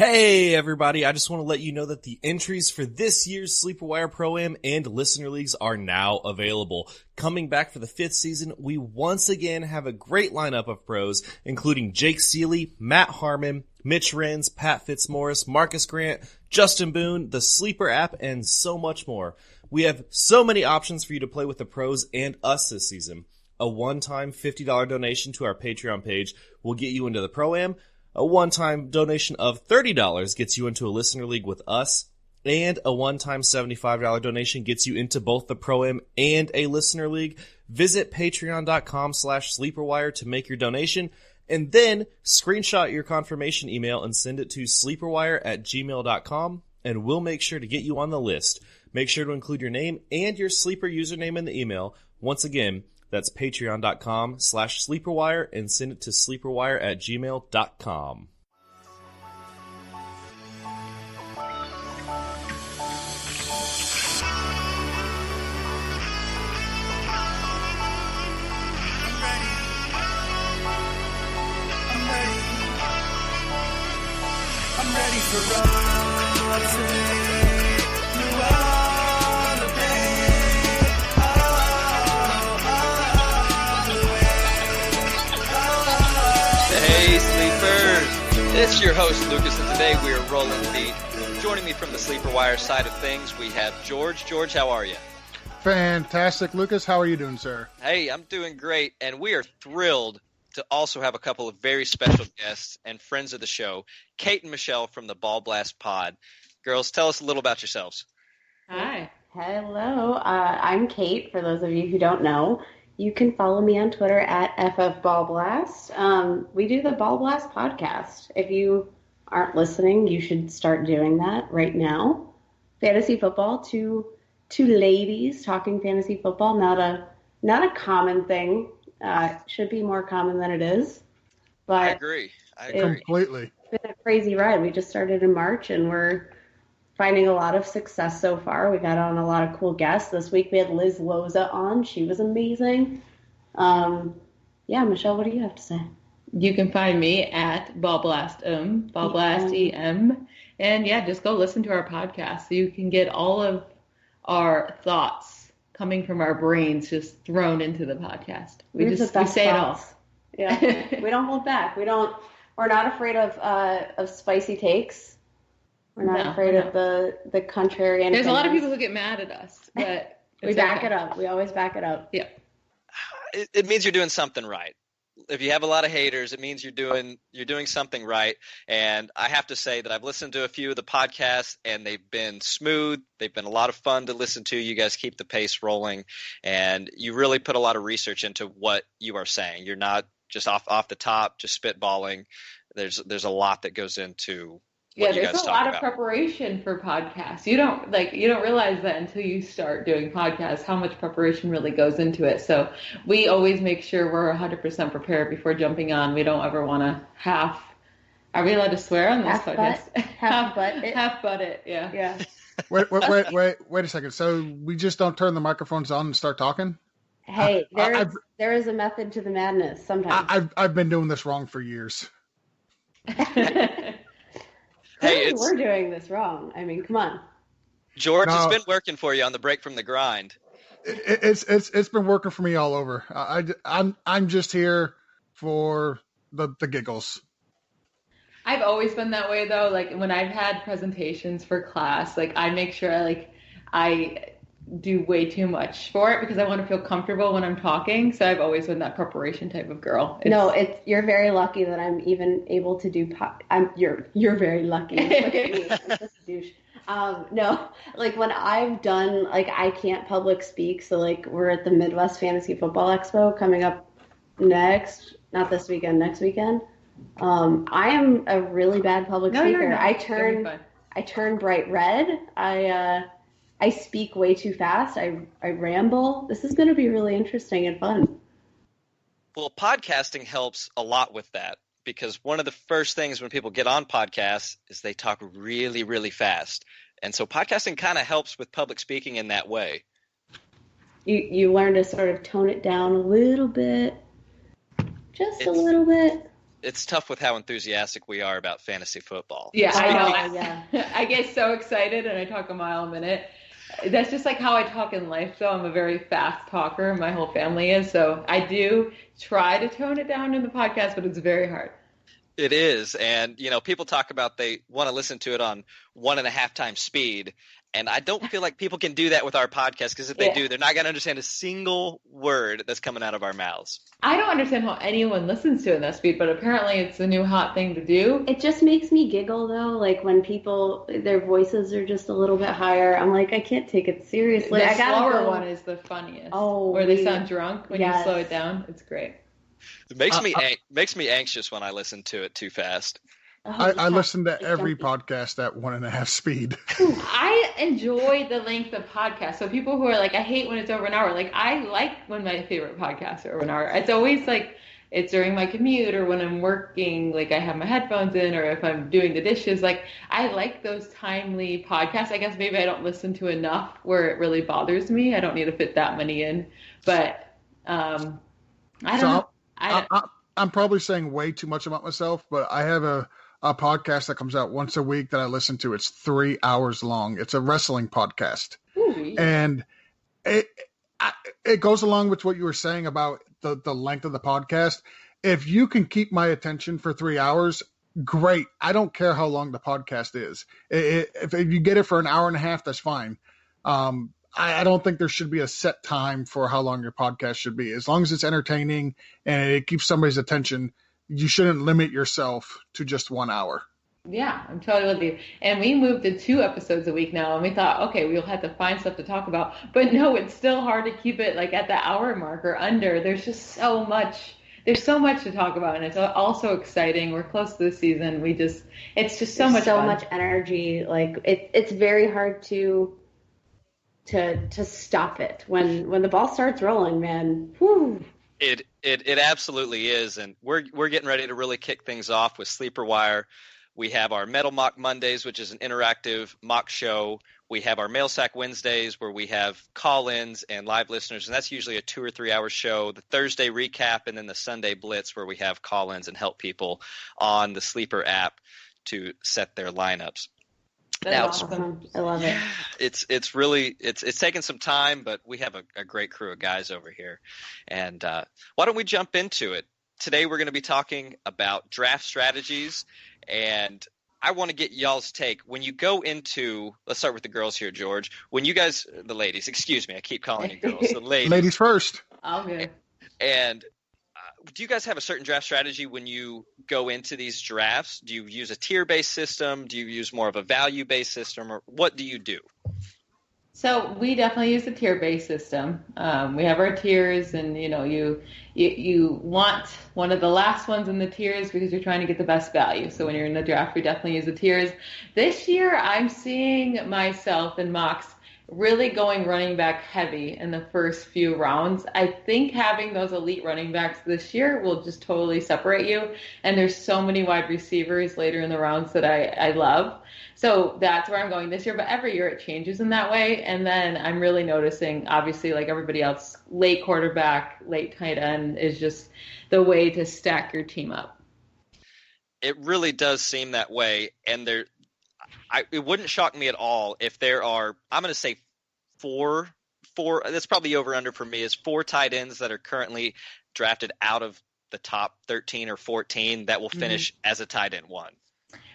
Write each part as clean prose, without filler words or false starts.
Hey everybody, I just want to let you know that the entries for this year's SleeperWire Pro-Am and Listener Leagues are now available. Coming back for the 5th season, we once again have a great lineup of pros, including Jake Seeley, Matt Harmon, Mitch Renz, Pat Fitzmaurice, Marcus Grant, Justin Boone, the Sleeper app, and so much more. We have so many options for you to play with the pros and us this season. A one-time $50 donation to our Patreon page will get you into the Pro-Am. A one-time donation of $30 gets you into a listener league with us, and a one-time $75 donation gets you into both the Pro-Am and a listener league. Visit patreon.com/sleeperwire to make your donation, and then screenshot your confirmation email and send it to sleeperwire@gmail.com, and we'll make sure to get you on the list. Make sure to include your name and your Sleeper username in the email. Once again, that's patreon.com/sleeperwire and send it to sleeperwire@gmail.com. I'm ready for all It's your host, Lucas, and today we are rolling deep. Joining me from the SleeperWire side of things, we have George. George, how are you? Fantastic, Lucas. How are you doing, sir? Hey, I'm doing great, and we are thrilled to also have a couple of very special guests and friends of the show, Kate and Michelle from the Ballblast pod. Girls, tell us a little about yourselves. Hi. Hello. I'm Kate, for those of you who don't know. You can follow me on Twitter at FFBallblast. We do the Ballblast podcast. If you aren't listening, you should start doing that right now. Fantasy football, two ladies talking fantasy football, not a common thing. Should be more common than it is. But I agree. Completely. It's been a crazy ride. We just started in March, and we're finding a lot of success so far. We've had on a lot of cool guests. This week we had Liz Loza on. She was amazing. Michelle, what do you have to say? You can find me at Ballblast, Ballblast EM. And yeah, just go listen to our podcast so you can get all of our thoughts coming from our brains just thrown into the podcast. We say it all. Yeah. We don't hold back. We're not afraid of spicy takes. We're not afraid of the contrarian. There's a lot of people who get mad at us, but we back it up. We always back it up. Yeah. It means you're doing something right. If you have a lot of haters, it means you're doing something right. And I have to say that I've listened to a few of the podcasts, and they've been smooth. They've been a lot of fun to listen to. You guys keep the pace rolling, and you really put a lot of research into what you are saying. You're not just off the top, just spitballing. There's a lot that goes into there's a lot of preparation for podcasts. You don't realize that until you start doing podcasts, how much preparation really goes into it. So we always make sure we're 100% prepared before jumping on. We don't ever want to are we allowed to swear on this podcast? Half butt it. Yeah. Wait a second. So we just don't turn the microphones on and start talking? Hey, there is a method to the madness sometimes. I've been doing this wrong for years. Hey, we're doing this wrong. I mean, come on. George, it's been working for you on the break from the grind. It's been working for me all over. I'm just here for the giggles. I've always been that way though. Like when I've had presentations for class, like I make sure I do way too much for it because I want to feel comfortable when I'm talking. So I've always been that preparation type of girl. You're very lucky that I'm even able to do. You're very lucky. Look at me. I'm such a douche. When I've done I can't public speak. So we're at the Midwest Fantasy Football Expo coming up not this weekend, next weekend. I am a really bad public speaker. I turn bright red. I speak way too fast. I ramble. This is going to be really interesting and fun. Well, podcasting helps a lot with that because one of the first things when people get on podcasts is they talk really, really fast. And so podcasting kind of helps with public speaking in that way. You learn to sort of tone it down a little bit. Just a little bit. it's tough with how enthusiastic we are about fantasy football. Yeah, I know. Yeah. I get so excited and I talk a mile a minute. That's just like how I talk in life, though. I'm a very fast talker. My whole family is. So I do try to tone it down in the podcast, but it's very hard. It is. And, people talk about they want to listen to it on 1.5 times speed. And I don't feel like people can do that with our podcast, because if they do, they're not going to understand a single word that's coming out of our mouths. I don't understand how anyone listens to it in that speed, but apparently it's a new hot thing to do. It just makes me giggle, though, like when people, their voices are just a little bit higher. I'm like, I can't take it seriously. The slower one is the funniest. Oh, where they sound drunk when you slow it down. It's great. It makes me anxious when I listen to it too fast. I listen to every podcast at 1.5 speed. I enjoy the length of podcasts. So people who are like, I hate when it's over an hour. Like, I like when my favorite podcasts are over an hour. It's always like, it's during my commute or when I'm working, like I have my headphones in, or if I'm doing the dishes. Like, I like those timely podcasts. I guess maybe I don't listen to enough where it really bothers me. I don't need to fit that many in. But I don't know. I'm probably saying way too much about myself, but I have a podcast that comes out once a week that I listen to. It's 3 hours long. It's a wrestling podcast. Ooh. And it goes along with what you were saying about the length of the podcast. If you can keep my attention for 3 hours, great. I don't care how long the podcast is. If you get it for an hour and a half, that's fine. I don't think there should be a set time for how long your podcast should be. As long as it's entertaining and it keeps somebody's attention, you shouldn't limit yourself to just 1 hour. Yeah, I'm totally with you. And we moved to 2 episodes a week now, and we thought, okay, we'll have to find stuff to talk about. But no, it's still hard to keep it like at the hour mark or under. There's just so much. There's so much to talk about, and it's also exciting. We're close to the season. It's just so much fun. Much energy. Like it's very hard to stop it when the ball starts rolling, man. Whew. It absolutely is, and we're getting ready to really kick things off with SleeperWire. We have our Metal Mock Mondays, which is an interactive mock show. We have our Mail Sack Wednesdays, where we have call-ins and live listeners, and that's usually a 2 or 3 hour show. The Thursday recap, and then the Sunday Blitz, where we have call-ins and help people on the Sleeper app to set their lineups. That's awesome. I love it. It's really taken some time, but we have a great crew of guys over here. And why don't we jump into it? Today we're going to be talking about draft strategies, and I want to get y'all's take. When you go into, let's start with the girls here, George. When you guys, the ladies, excuse me, I keep calling you girls, the ladies. Ladies first. Okay. And do you guys have a certain draft strategy when you go into these drafts? Do you use a tier-based system? Do you use more of a value-based system? Or what do you do? So we definitely use a tier-based system. We have our tiers, and you want one of the last ones in the tiers because you're trying to get the best value. So when you're in the draft, we definitely use the tiers. This year, I'm seeing myself in mocks really going running back heavy in the first few rounds. I think having those elite running backs this year will just totally separate you. And there's so many wide receivers later in the rounds that I love. So that's where I'm going this year. But every year it changes in that way. And then I'm really noticing, obviously, like everybody else, late quarterback, late tight end is just the way to stack your team up. It really does seem that way. And it wouldn't shock me at all if there are, I'm going to say four, that's probably over under for me, is 4 tight ends that are currently drafted out of the top 13 or 14 that will finish as a tight end 1.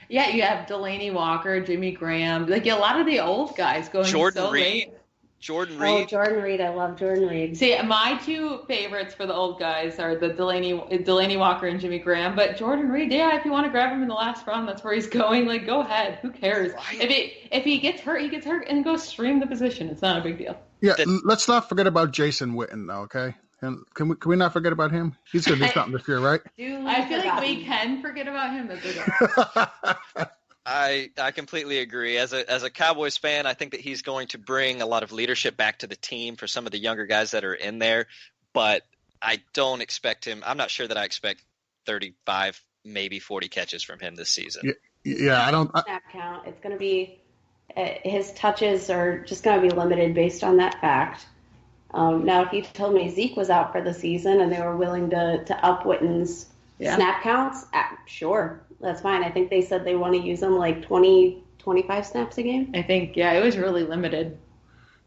Yeah, you have Delaney Walker, Jimmy Graham, like a lot of the old guys going Jordan Reed. late. Jordan Reed. Oh, Jordan Reed. I love Jordan Reed. See, my 2 favorites for the old guys are the Delaney Walker and Jimmy Graham. But Jordan Reed, yeah, if you want to grab him in the last round, that's where he's going. Like, go ahead. Who cares? Right. If he gets hurt, he gets hurt, and go stream the position. It's not a big deal. Yeah, let's not forget about Jason Witten, though, okay? And can we not forget about him? He's going to do something this year, right? I feel like we can forget about him. That's I completely agree. As a Cowboys fan, I think that he's going to bring a lot of leadership back to the team for some of the younger guys that are in there. But I don't expect him. I'm not sure that I expect 35, maybe 40 catches from him this season. Yeah, I don't. Snap count. It's going to be his touches are just going to be limited based on that fact. Now, if you told me Zeke was out for the season and they were willing to up Witten's Snap counts? Sure. That's fine. I think they said they want to use them like 20, 25 snaps a game. I think, it was really limited.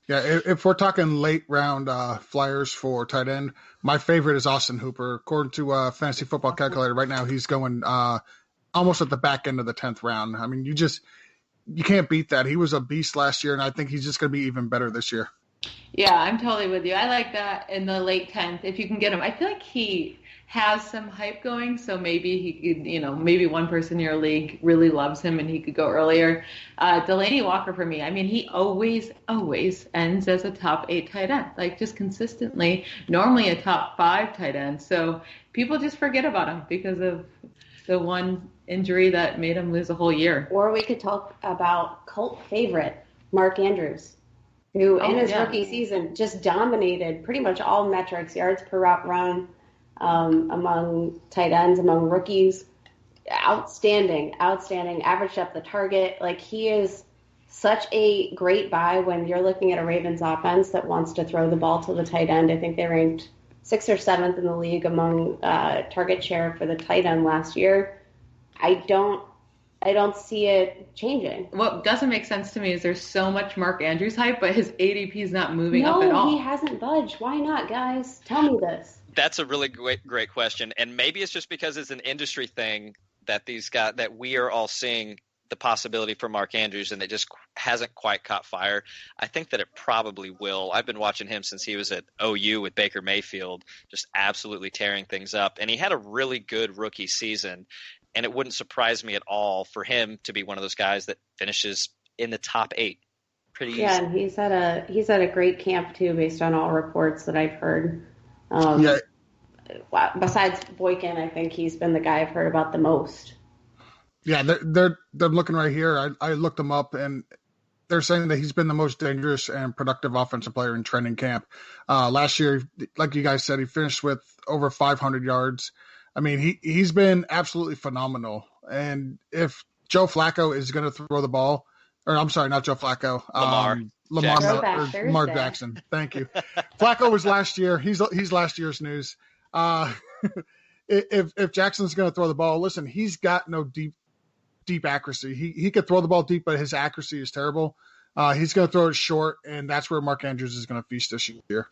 Yeah, if we're talking late round flyers for tight end, my favorite is Austin Hooper. According to Fantasy Football Calculator, right now he's going almost at the back end of the 10th round. I mean, you can't beat that. He was a beast last year, and I think he's just going to be even better this year. Yeah, I'm totally with you. I like that in the late 10th, if you can get him. I feel like he has some hype going, so maybe he could, maybe one person in your league really loves him and he could go earlier. Delaney Walker for me, I mean, he always ends as a top 8 tight end, like just consistently, normally a top 5 tight end. So people just forget about him because of the one injury that made him lose a whole year. Or we could talk about cult favorite Mark Andrews, who in his rookie season just dominated pretty much all metrics, yards per route run, among tight ends, among rookies. Outstanding, average depth of target. Like, he is such a great buy when you're looking at a Ravens offense that wants to throw the ball to the tight end. I think they ranked 6th or 7th in the league among target share for the tight end last year. I don't see it changing. What doesn't make sense to me is there's so much Mark Andrews hype, but his ADP is not moving up at all. No, he hasn't budged. Why not, guys? Tell me this. That's a really great question, and maybe it's just because it's an industry thing that that we are all seeing the possibility for Mark Andrews, and it just hasn't quite caught fire. I think that it probably will. I've been watching him since he was at OU with Baker Mayfield, just absolutely tearing things up, and he had a really good rookie season, and it wouldn't surprise me at all for him to be one of those guys that finishes in the top 8 pretty easy. Yeah, and he's had a great camp too, based on all reports that I've heard. Besides Boykin, I think he's been the guy I've heard about the most. Yeah, they're looking right here. I looked him up, and they're saying that he's been the most dangerous and productive offensive player in training camp. Last year, like you guys said, he finished with over 500 yards. I mean, he's been absolutely phenomenal. And if Joe Flacco is going to throw the ball, or I'm sorry, not Joe Flacco, Lamar Jackson. Thank you. Flacco was last year. He's last year's news. If Jackson's going to throw the ball, listen, he's got no deep accuracy. He could throw the ball deep, but his accuracy is terrible. He's going to throw it short, and that's where Mark Andrews is going to feast this year.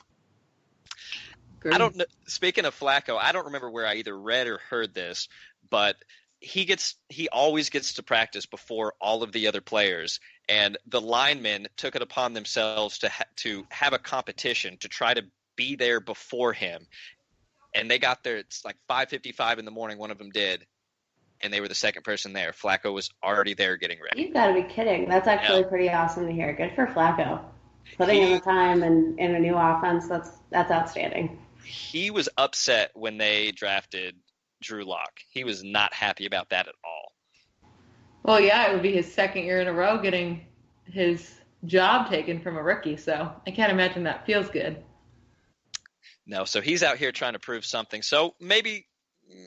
Great. I don't know. Speaking of Flacco, I don't remember where I either read or heard this, but he always gets to practice before all of the other players, and the linemen took it upon themselves to have a competition to try to be there before him. And they got there, it's like 5:55 in the morning, one of them did, and they were the second person there. Flacco was already there getting ready. You've got to be kidding. That's actually pretty awesome to hear. Good for Flacco. Putting in the time and in a new offense, that's outstanding. He was upset when they drafted Drew Lock. He was not happy about that at all. Well, yeah, it would be his second year in a row getting his job taken from a rookie, so I can't imagine that feels good. No, so he's out here trying to prove something. So maybe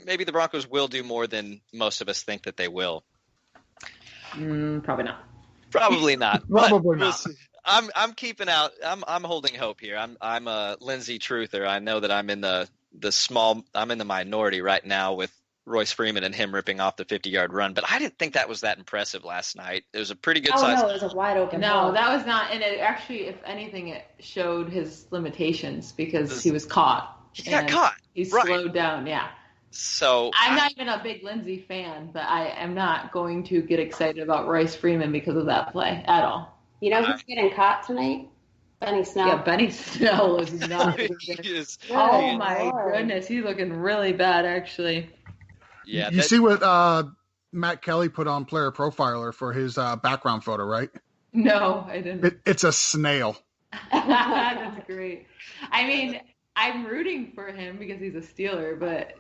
the Broncos will do more than most of us think that they will. Probably not. Probably not. Probably not. I'm keeping out. I'm holding hope here. I'm a Lindsay truther. I know that I'm in I'm in the minority right now with Royce Freeman and him ripping off the 50-yard run, but I didn't think that was that impressive last night. It was a pretty good size. No, it was a wide open ball. No, that was not, and it actually, if anything, it showed his limitations because he was caught. He got caught. He slowed down, yeah. So I'm not even a big Lindsay fan, but I am not going to get excited about Royce Freeman because of that play at all. You know who's getting caught tonight? Benny Snell. Yeah, Benny Snell is not. Oh my goodness, he's looking really bad, actually. Yeah, you see what Matt Kelly put on Player Profiler for his background photo, right? No, I didn't. It's a snail. That's great. I mean, I'm rooting for him because he's a Steeler, but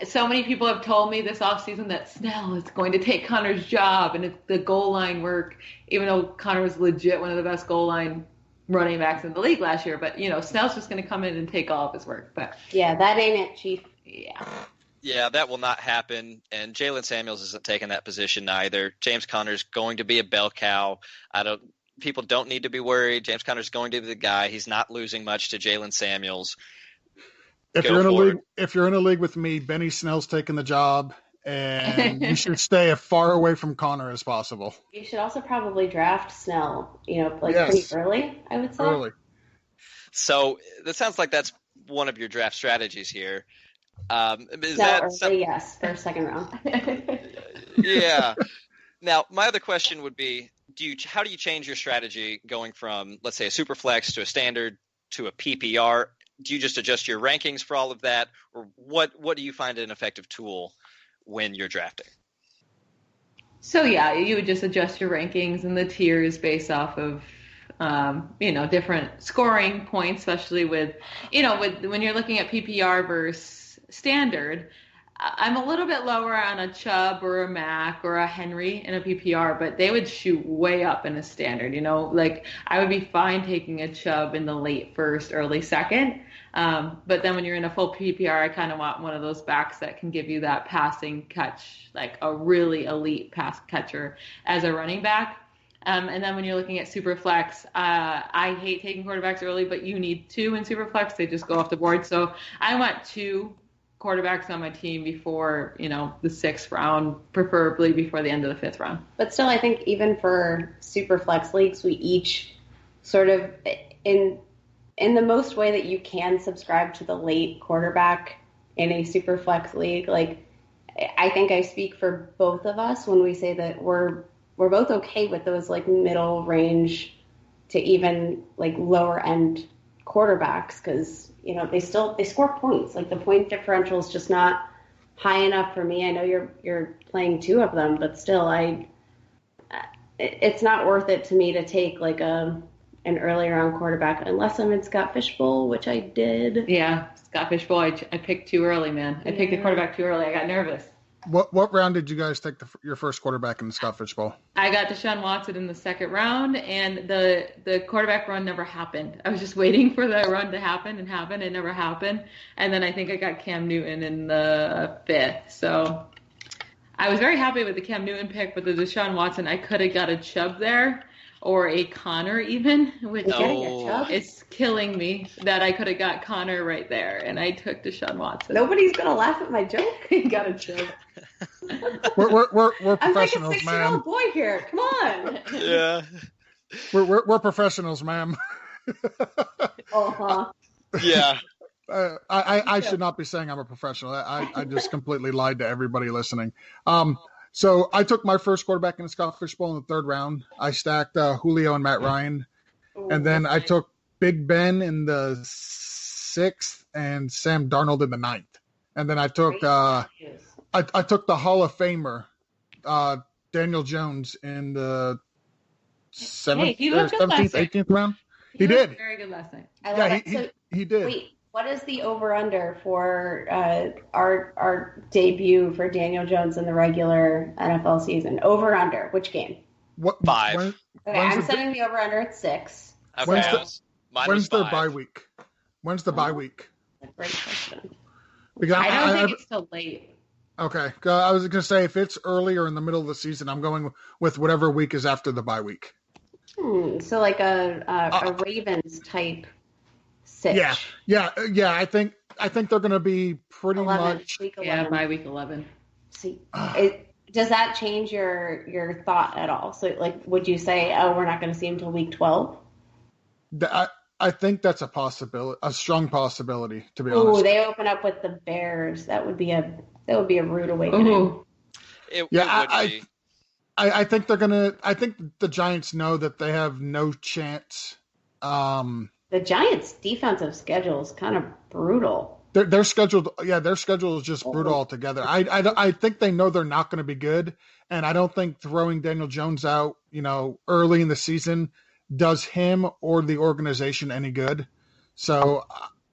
so many people have told me this offseason that Snell is going to take Connor's job, and it's the goal line work, even though Connor was legit one of the best goal line running backs in the league last year. But, Snell's just going to come in and take all of his work. But yeah, that ain't it, Chief. Yeah, that will not happen, and Jalen Samuels isn't taking that position either. James Conner's going to be a bell cow. People don't need to be worried. James Conner's going to be the guy. He's not losing much to Jalen Samuels. If you're in a league with me, Benny Snell's taking the job, and you should stay as far away from Connor as possible. You should also probably draft Snell, pretty early, I would say. Early. So that sounds like that's one of your draft strategies here. Yes, for second round. Yeah. Now, my other question would be, how do you change your strategy going from, let's say, a super flex to a standard to a PPR? Do you just adjust your rankings for all of that, or what do you find an effective tool when you're drafting? So yeah, you would just adjust your rankings and the tiers based off of different scoring points, especially with when you're looking at PPR versus standard. I'm a little bit lower on a Chubb or a Mac or a Henry in a PPR, but they would shoot way up in a standard. Like I would be fine taking a Chubb in the late first, early second. But then when you're in a full PPR, I kind of want one of those backs that can give you that passing catch, like a really elite pass catcher as a running back. And then when you're looking at Superflex, I hate taking quarterbacks early, but you need two in Superflex. They just go off the board. So I want two quarterbacks on my team before, the sixth round, preferably before the end of the fifth round. But still, I think even for Superflex leagues, we each sort of, in the most way that you can subscribe to the late quarterback in a Superflex league, like I think I speak for both of us when we say that we're both okay with those like middle range to even like lower end quarterbacks, because they score points. Like the point differential is just not high enough for me. I know you're playing two of them, but still, it's not worth it to me to take like an early round quarterback unless I'm in Scott Fishbowl, which I did. Yeah, Scott Fishbowl, I picked too early, man. I picked the quarterback too early. I got nervous. What round did you guys take your first quarterback in the Scott Fishbowl? I got Deshaun Watson in the second round, and the quarterback run never happened. I was just waiting for the run to happen. It never happened. And then I think I got Cam Newton in the fifth. So I was very happy with the Cam Newton pick, but the Deshaun Watson, I could have got a Chubb there or a Connor even, which is killing me that I could have got Connor right there, and I took Deshaun Watson. Nobody's going to laugh at my joke. You got a Chubb. We're professionals, I'm like a 6-year-old ma'am. boy here. Come on. Yeah. We're professionals, ma'am. Uh-huh. Yeah. I should not be saying I'm a professional. I just completely lied to everybody listening. So I took my first quarterback in the Scott Fishbowl in the third round. I stacked Julio and Matt Ryan. And then I took Big Ben in the sixth and Sam Darnold in the ninth. And then I took I took the Hall of Famer, Daniel Jones, in the 17th, 18th round. He did. Very good last night. He did. Wait, what is the over-under for our debut for Daniel Jones in the regular NFL season? Over-under, which game? 5. I'm setting the over-under at 6. Okay, when's their bye week? When's the bye week? Great question. Because I don't think it's so late. Okay. I was going to say, if it's earlier in the middle of the season, I'm going with whatever week is after the bye week. So like a Ravens type sitch. Yeah. I think they're going to be pretty 11, much. Week 11. Yeah, by week 11. See, does that change your thought at all? So like, would you say, we're not going to see him until week 12? I think that's a possibility, a strong possibility, to be honest. Oh, they open up with the Bears. That would be a rude awakening. I think they're gonna. I think the Giants know that they have no chance. The Giants' defensive schedule is kind of brutal. Their schedule is just brutal altogether. I think they know they're not going to be good, and I don't think throwing Daniel Jones out, early in the season does him or the organization any good. So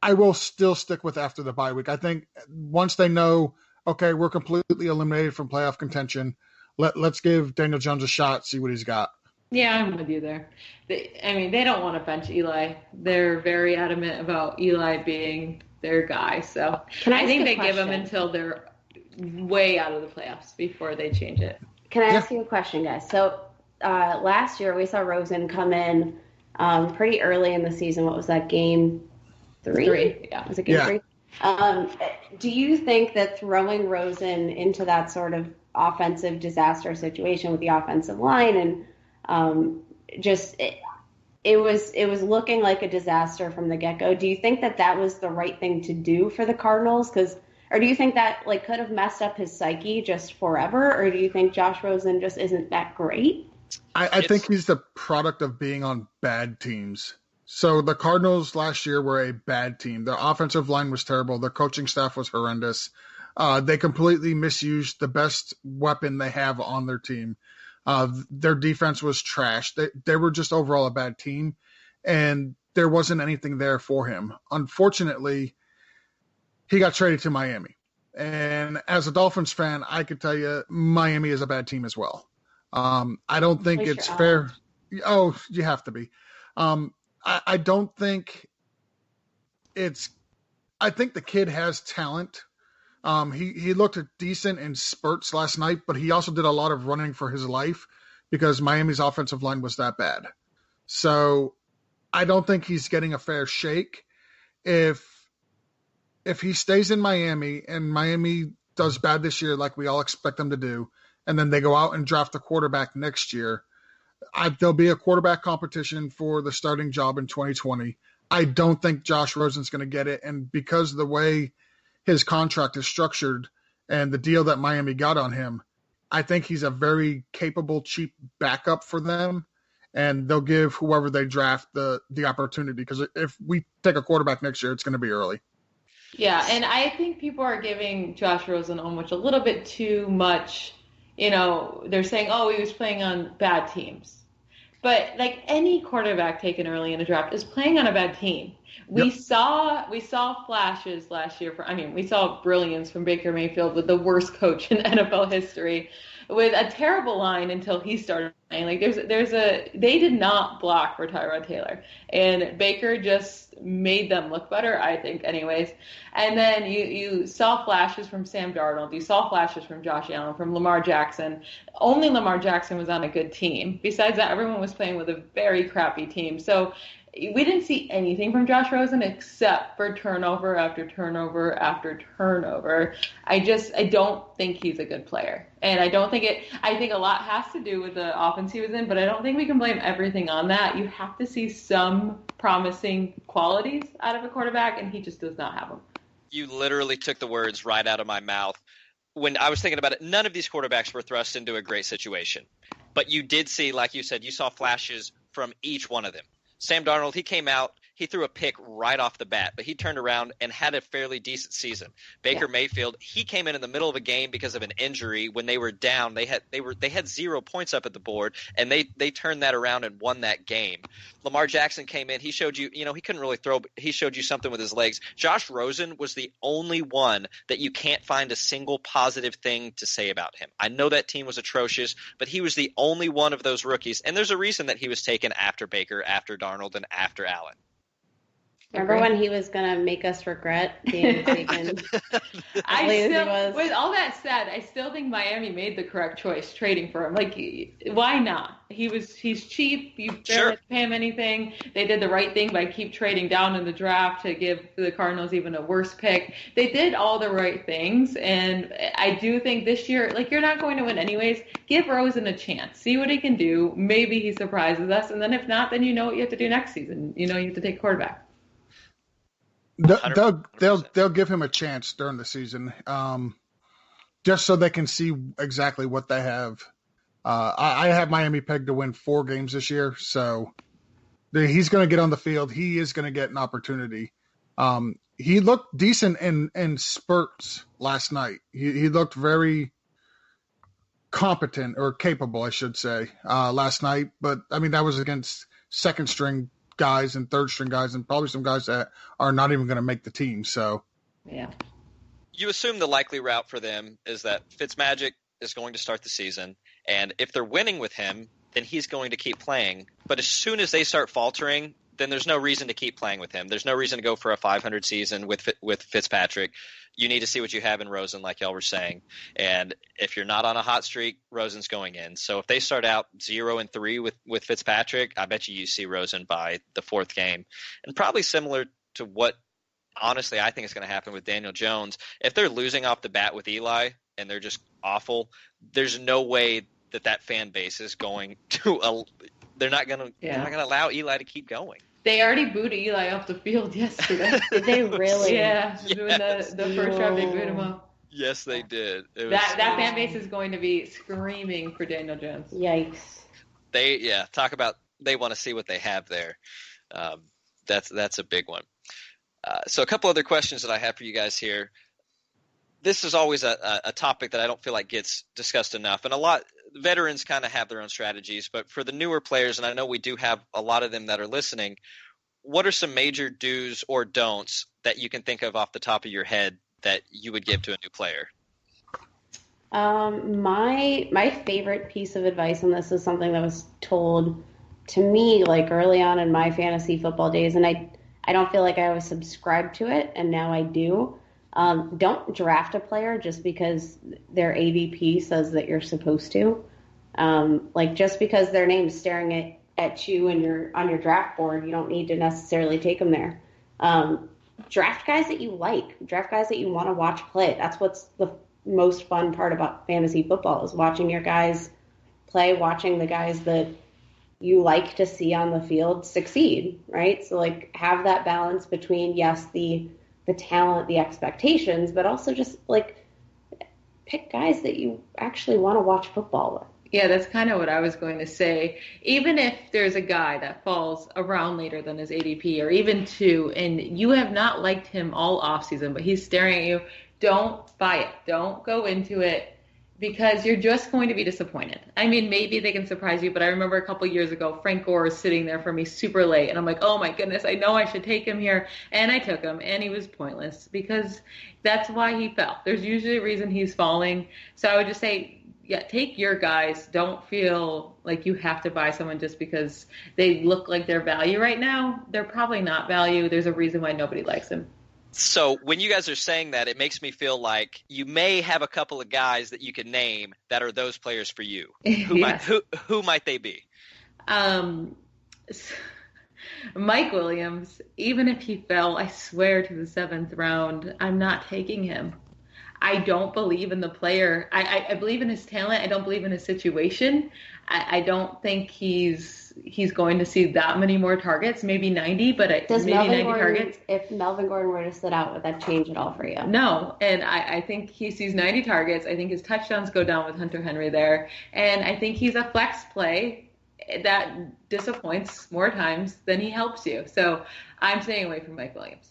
I will still stick with after the bye week. I think once they know, okay, we're completely eliminated from playoff contention, let's give Daniel Jones a shot, see what he's got. Yeah, I'm with you there. They don't want to bench Eli. They're very adamant about Eli being their guy. So I think they give him until they're way out of the playoffs before they change it. Can I ask you a question, guys? So last year we saw Rosen come in pretty early in the season. What was that, game 3? Yeah. Was it game 3? Do you think that throwing Rosen into that sort of offensive disaster situation with the offensive line and just it was looking like a disaster from the get-go? Do you think that was the right thing to do for the Cardinals? Or do you think that like could have messed up his psyche just forever? Or do you think Josh Rosen just isn't that great? I think he's the product of being on bad teams. So the Cardinals last year were a bad team. Their offensive line was terrible. Their coaching staff was horrendous. They completely misused the best weapon they have on their team. Their defense was trash. They were just overall a bad team, and there wasn't anything there for him. Unfortunately, he got traded to Miami. And as a Dolphins fan, I could tell you Miami is a bad team as well. I don't think it's fair. Oh, you have to be. I don't think I think the kid has talent. He looked decent in spurts last night, but he also did a lot of running for his life because Miami's offensive line was that bad. So I don't think he's getting a fair shake. If he stays in Miami and Miami does bad this year like we all expect them to do, and then they go out and draft a quarterback next year, there'll be a quarterback competition for the starting job in 2020. I don't think Josh Rosen's going to get it. And because of the way his contract is structured and the deal that Miami got on him, I think he's a very capable, cheap backup for them. And they'll give whoever they draft the opportunity. Because if we take a quarterback next year, it's going to be early. Yeah, and I think people are giving Josh Rosen almost a little bit too much. They're saying, oh, he was playing on bad teams. But like any quarterback taken early in a draft is playing on a bad team. We saw flashes last year. We saw brilliance from Baker Mayfield with the worst coach in NFL history, with a terrible line until he started playing. Like they did not block for Tyrod Taylor, and Baker just made them look better, I think, anyways. And then you saw flashes from Sam Darnold. You saw flashes from Josh Allen, from Lamar Jackson. Only Lamar Jackson was on a good team. Besides that, everyone was playing with a very crappy team. So we didn't see anything from Josh Rosen except for turnover after turnover after turnover. I don't think he's a good player. And I think a lot has to do with the offense he was in, but I don't think we can blame everything on that. You have to see some promising qualities out of a quarterback, and he just does not have them. You literally took the words right out of my mouth. When I was thinking about it, none of these quarterbacks were thrust into a great situation. But you did see, like you said, you saw flashes from each one of them. Sam Darnold, he came out, he threw a pick right off the bat, but he turned around and had a fairly decent season. Baker Mayfield, he came in the middle of a game because of an injury when they were down. They had 0 points up at the board, and they turned that around and won that game. Lamar Jackson came in. He showed you, he couldn't really throw, but he showed you something with his legs. Josh Rosen was the only one that you can't find a single positive thing to say about him. I know that team was atrocious, but he was the only one of those rookies, and there's a reason that he was taken after Baker, after Darnold, and after Allen. Remember when he was going to make us regret being taken? With all that said, I still think Miami made the correct choice trading for him. Like, why not? He's cheap. You barely have to pay him anything. They did the right thing by keep trading down in the draft to give the Cardinals even a worse pick. They did all the right things, and I do think this year, like, you're not going to win anyways. Give Rosen a chance. See what he can do. Maybe he surprises us, and then if not, then you know what you have to do next season. You have to take a quarterback. They'll give him a chance during the season, just so they can see exactly what they have. I have Miami pegged to win 4 games this year, so he's going to get on the field. He is going to get an opportunity. He looked decent in spurts last night. He looked very competent, or capable, I should say, last night. But, that was against second-string guys and third-string guys, and probably some guys that are not even going to make the team. So, yeah. You assume the likely route for them is that Fitzmagic is going to start the season, and if they're winning with him, then he's going to keep playing. But as soon as they start faltering, then there's no reason to keep playing with him. There's no reason to go for a 500 season with Fitzpatrick. You need to see what you have in Rosen, like y'all were saying. And if you're not on a hot streak, Rosen's going in. So if they start out 0-3 with Fitzpatrick, I bet you see Rosen by the 4th game. And probably similar to what honestly, I think it's going to happen with Daniel Jones. If they're losing off the bat with Eli and they're just awful, there's no way that fan base is going to. They're not going to allow Eli to keep going. They already booed Eli off the field yesterday. Did they really? Yeah, doing the first round, they booed him off. Yes, they did. That fan base is going to be screaming for Daniel Jones. Yikes. Talk about they want to see what they have there. That's a big one. So a couple other questions that I have for you guys here. This is always a topic that I don't feel like gets discussed enough, and a lot veterans kind of have their own strategies, but for the newer players, and I know we do have a lot of them that are listening, what are some major do's or don'ts that you can think of off the top of your head that you would give to a new player? My favorite piece of advice on this is something that was told to me like early on in my fantasy football days, and I don't feel like I always subscribed to it, and now I do. Don't draft a player just because their ADP says that you're supposed to. Like just because their name's staring at you and you're on your draft board, you don't need to necessarily take them there. Draft guys that you like. Draft guys that you want to watch play. That's what's the most fun part about fantasy football is watching your guys play, watching the guys that you like to see on the field succeed, right? So like have that balance between, yes, the talent, the expectations, but also just like pick guys that you actually want to watch football with. Yeah, that's kind of what I was going to say. Even if there's a guy that falls around later than his ADP or even two, and you have not liked him all offseason, but he's staring at you, don't buy it. Don't go into it because you're just going to be disappointed. I mean, maybe they can surprise you, but I remember a couple years ago, Frank Gore was sitting there for me super late, and I'm like, oh my goodness, I know I should take him here, and I took him, and he was pointless because that's why he fell. There's usually a reason he's falling, so I would just say, yeah, take your guys. Don't feel like you have to buy someone just because they look like they're value right now. They're probably not value. There's a reason why nobody likes them. So when you guys are saying that, it makes me feel like you may have a couple of guys that you can name that are those players for you. Who might they be? Mike Williams, even if he fell, I swear, to the 7th round, I'm not taking him. I don't believe in the player. I believe in his talent. I don't believe in his situation. I don't think he's going to see that many more targets, maybe 90, but maybe 90 targets. If Melvin Gordon were to sit out, would that change at all for you? No, and I think he sees 90 targets. I think his touchdowns go down with Hunter Henry there, and I think he's a flex play that disappoints more times than he helps you. So I'm staying away from Mike Williams.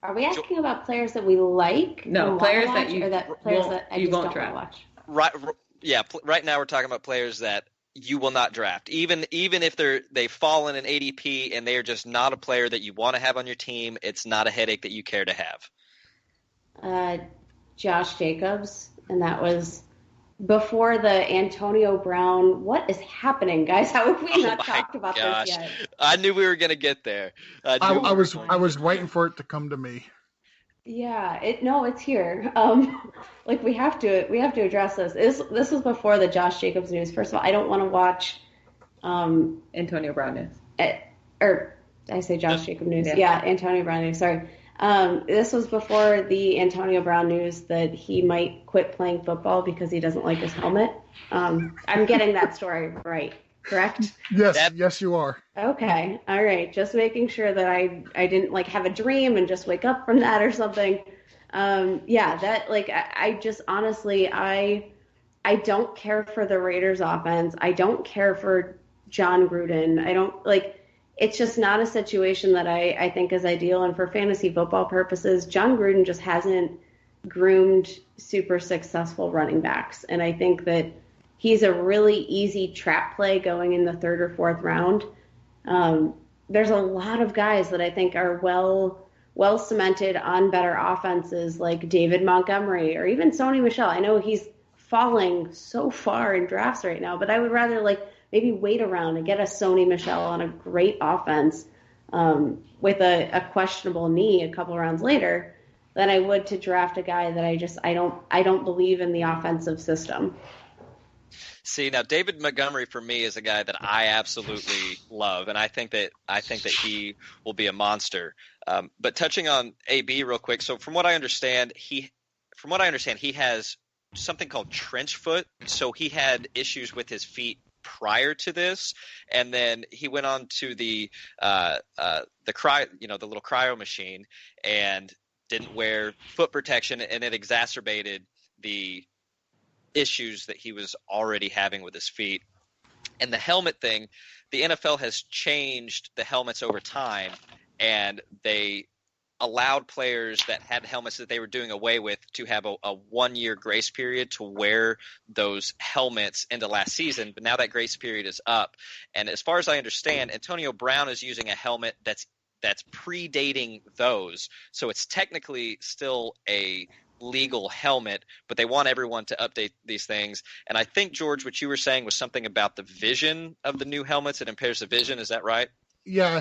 Are we asking about players that we like? No, players that you won't draft. Right now we're talking about players that you will not draft. Even if they've fallen in ADP and they are just not a player that you want to have on your team, it's not a headache that you care to have. Josh Jacobs, and that was before the Antonio Brown. What is happening, guys? How have we not talked about this yet? I knew we were going to get there. I was waiting for it to come to me. Yeah, it's here. Like we have to address this. This was before the Josh Jacobs news. First of all, I don't want to watch Antonio Brown news. Or I say Josh Jacobs news. Yeah, Antonio Brown news. Sorry. This was before the Antonio Brown news that he might quit playing football because he doesn't like his helmet. I'm getting that story right, correct? Yes, you are. Okay, all right. Just making sure that I didn't like have a dream and just wake up from that or something. I just honestly I don't care for the Raiders offense. I don't care for John Gruden. I don't like. It's just not a situation that I think is ideal. And for fantasy football purposes, John Gruden just hasn't groomed super successful running backs. And I think that he's a really easy trap play going in the 3rd or 4th round. There's a lot of guys that I think are well cemented on better offenses like David Montgomery or even Sony Michel. I know he's falling so far in drafts right now, but I would rather maybe wait around and get a Sony Michel on a great offense with a questionable knee a couple rounds later than I would to draft a guy that I don't believe in the offensive system. See, now David Montgomery for me is a guy that I absolutely love, and I think that he will be a monster. But touching on AB real quick. So from what I understand, he has something called trench foot. So he had issues with his feet prior to this, and then he went on to the little cryo machine and didn't wear foot protection, and it exacerbated the issues that he was already having with his feet. And the helmet thing, the NFL has changed the helmets over time, and they allowed players that had helmets that they were doing away with to have a 1-year grace period to wear those helmets into last season. But now that grace period is up. And as far as I understand, Antonio Brown is using a helmet that's predating those. So it's technically still a legal helmet, but they want everyone to update these things. And I think, George, what you were saying was something about the vision of the new helmets. It impairs the vision. Is that right? Yeah.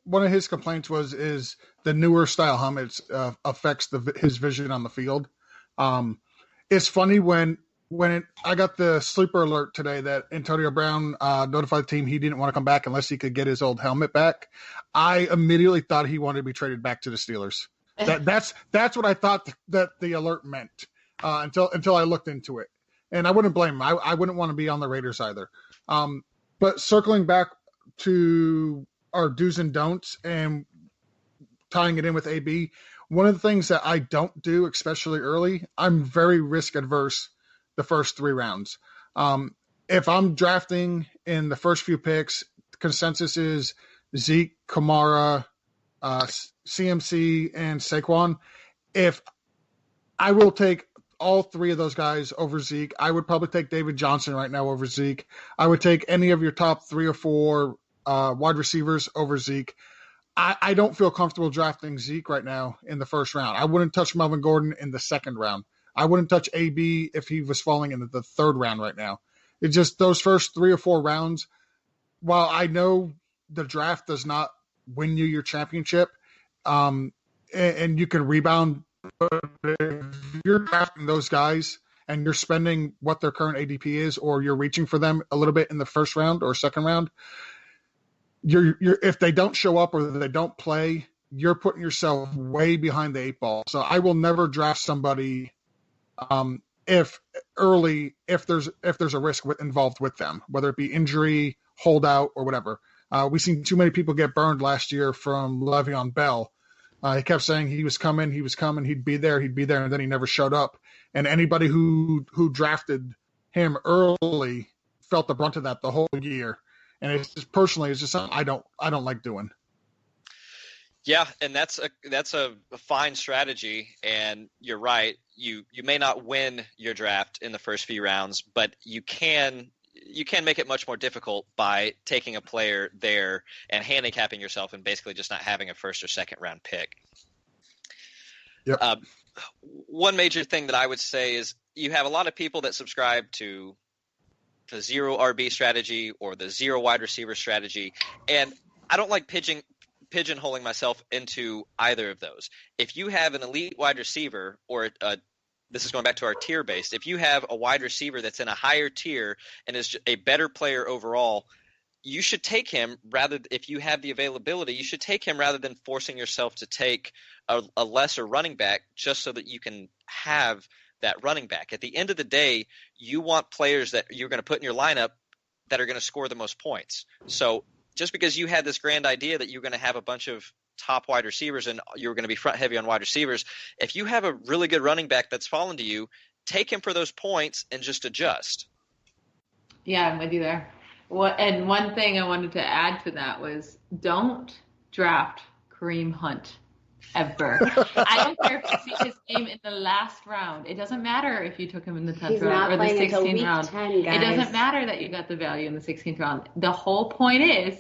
One of his complaints is the newer style helmets affects his vision on the field. It's funny I got the sleeper alert today that Antonio Brown notified the team he didn't want to come back unless he could get his old helmet back. I immediately thought he wanted to be traded back to the Steelers. That's what I thought that the alert meant until I looked into it, and I wouldn't blame him. I wouldn't want to be on the Raiders either. But circling back to our do's and don'ts and tying it in with AB, one of the things that I don't do, especially early, I'm very risk adverse the first 3 rounds. If I'm drafting in the first few picks, consensus is Zeke, Kamara, CMC, and Saquon. If I will take all 3 of those guys over Zeke, I would probably take David Johnson right now over Zeke. I would take any of your top 3 or 4 wide receivers over Zeke. I don't feel comfortable drafting Zeke right now in the first round. I wouldn't touch Melvin Gordon in the second round. I wouldn't touch AB if he was falling into the third round right now. It's just those first 3 or 4 rounds, while I know the draft does not win you your championship, and you can rebound, but if you're drafting those guys and you're spending what their current ADP is, or you're reaching for them a little bit in the first round or second round, you're if they don't show up or they don't play, you're putting yourself way behind the 8 ball. So I will never draft somebody if there's a risk involved with them, whether it be injury, holdout, or whatever. We've seen too many people get burned last year from Le'Veon Bell. He kept saying he was coming, he'd be there, and then he never showed up. And anybody who drafted him early felt the brunt of that the whole year. And it's just something I don't like doing. Yeah, and that's a fine strategy, and you're right. You may not win your draft in the first few rounds, but you can make it much more difficult by taking a player there and handicapping yourself and basically just not having a first or second round pick. Yep. One major thing that I would say is you have a lot of people that subscribe to the 0 RB strategy or the 0 wide receiver strategy, and I don't like pigeonholing myself into either of those. If you have an elite wide receiver, or this is going back to our tier based, if you have a wide receiver that's in a higher tier and is a better player overall, you should take him if you have the availability, you should take him rather than forcing yourself to take a lesser running back just so that you can have that running back. At the end of the day, you want players that you're going to put in your lineup that are going to score the most points. So just because you had this grand idea that you're going to have a bunch of top wide receivers and you're going to be front heavy on wide receivers, if you have a really good running back that's fallen to you, take him for those points and just adjust. Yeah, I'm with you there. And one thing I wanted to add to that was don't draft Kareem Hunt ever. I don't care if you see his name in the last round. It doesn't matter if you took him in the 10th round or the 16th round. 10, it doesn't matter that you got the value in the 16th round. The whole point is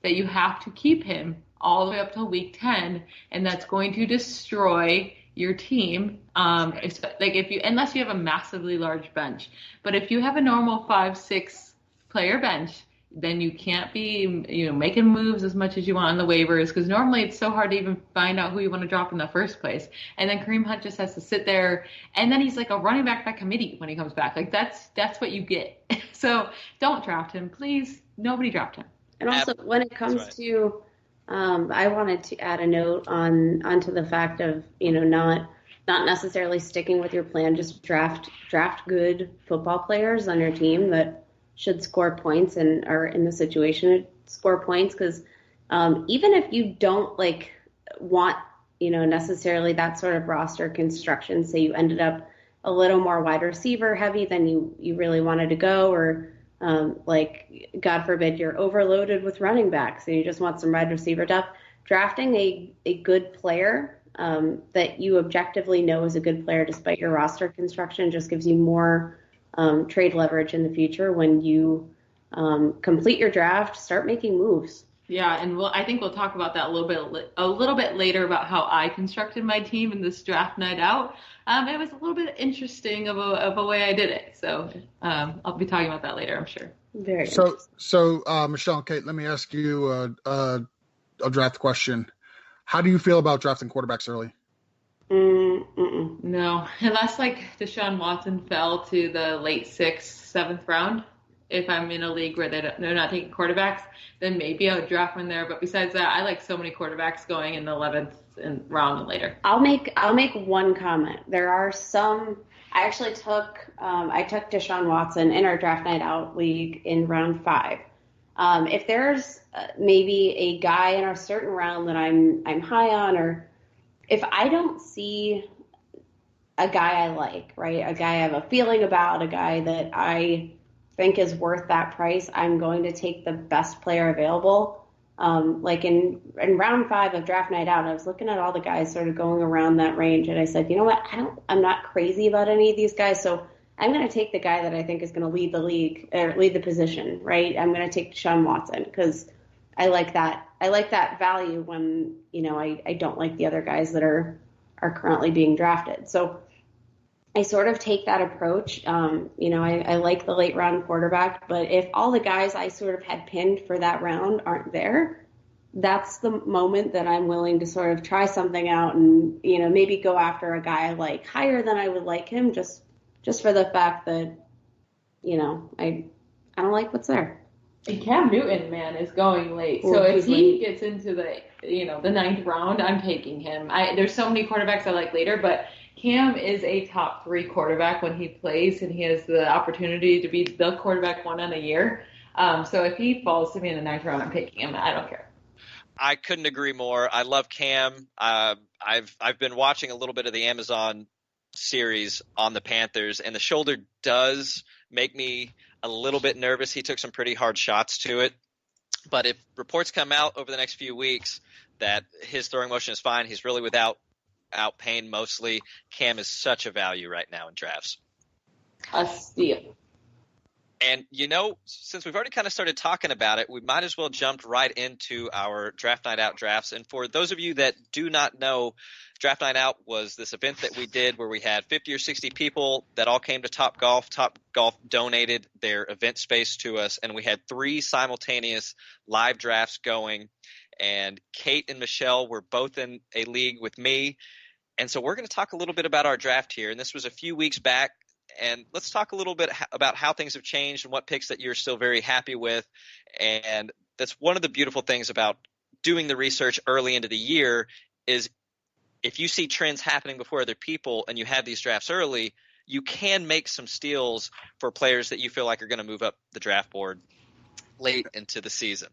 that you have to keep him all the way up till week 10, and that's going to destroy your team. Unless you have a massively large bench. But if you have a normal 5-6 player bench, then you can't be, making moves as much as you want on the waivers, because normally it's so hard to even find out who you want to drop in the first place. And then Kareem Hunt just has to sit there, and then he's like a running back by committee when he comes back. Like that's what you get. So don't draft him, please. Nobody draft him. And also, when it comes to I wanted to add a note onto the fact of, not necessarily sticking with your plan, just draft good football players on your team that should score points and are in the situation to score points. Because even if you don't want, necessarily that sort of roster construction, say you ended up a little more wide receiver heavy than you really wanted to go, or God forbid you're overloaded with running backs and you just want some wide receiver depth, drafting a good player that you objectively know is a good player despite your roster construction just gives you more trade leverage in the future when you complete your draft, start making moves. Yeah, and I think we'll talk about that a little bit later about how I constructed my team in this draft night out. It was a little bit interesting of a way I did it, so I'll be talking about that later, I'm sure. Very so Michelle and Kate, let me ask you a draft question. How do you feel about drafting quarterbacks early? No, unless Deshaun Watson fell to the late 6th, 7th round. If I'm in a league where they're not taking quarterbacks, then maybe I would draft one there. But besides that, I like so many quarterbacks going in the 11th round and later. I'll make one comment. There are some. I actually took Deshaun Watson in our draft night out league in round 5. If there's maybe a guy in a certain round that I'm high on, or if I don't see a guy I like, right, a guy I have a feeling about, a guy that I think is worth that price, I'm going to take the best player available. In round 5 of draft night out, I was looking at all the guys sort of going around that range, and I said, you know what, I'm not crazy about any of these guys, so I'm going to take the guy that I think is going to lead the league or lead the position, right? I'm going to take Deshaun Watson because I like that. I like that value when I don't like the other guys that are currently being drafted. So I sort of take that approach. I like the late round quarterback, but if all the guys I sort of had pinned for that round aren't there, that's the moment that I'm willing to sort of try something out and, maybe go after a guy like higher than I would like him just for the fact that, I don't like what's there. And Cam Newton, man, is going late. So if he gets into the 9th round, I'm taking him. There's so many quarterbacks I like later, but Cam is a top 3 quarterback when he plays, and he has the opportunity to be the quarterback one in a year. So if he falls to me in the 9th round, I'm taking him. I don't care. I couldn't agree more. I love Cam. I've been watching a little bit of the Amazon series on the Panthers, and the shoulder does make me a little bit nervous. He took some pretty hard shots to it. But if reports come out over the next few weeks that his throwing motion is fine, he's really without pain mostly, Cam is such a value right now in drafts. A steal. And, since we've already kind of started talking about it, we might as well jump right into our Draft Night Out drafts. And for those of you that do not know, Draft Night Out was this event that we did where we had 50 or 60 people that all came to Top Golf. Top Golf donated their event space to us, and we had 3 simultaneous live drafts going. And Kate and Michelle were both in a league with me. And so we're going to talk a little bit about our draft here. And this was a few weeks back. And let's talk a little bit about how things have changed and what picks that you're still very happy with. And that's one of the beautiful things about doing the research early into the year is if you see trends happening before other people and you have these drafts early, you can make some steals for players that you feel like are going to move up the draft board late into the season.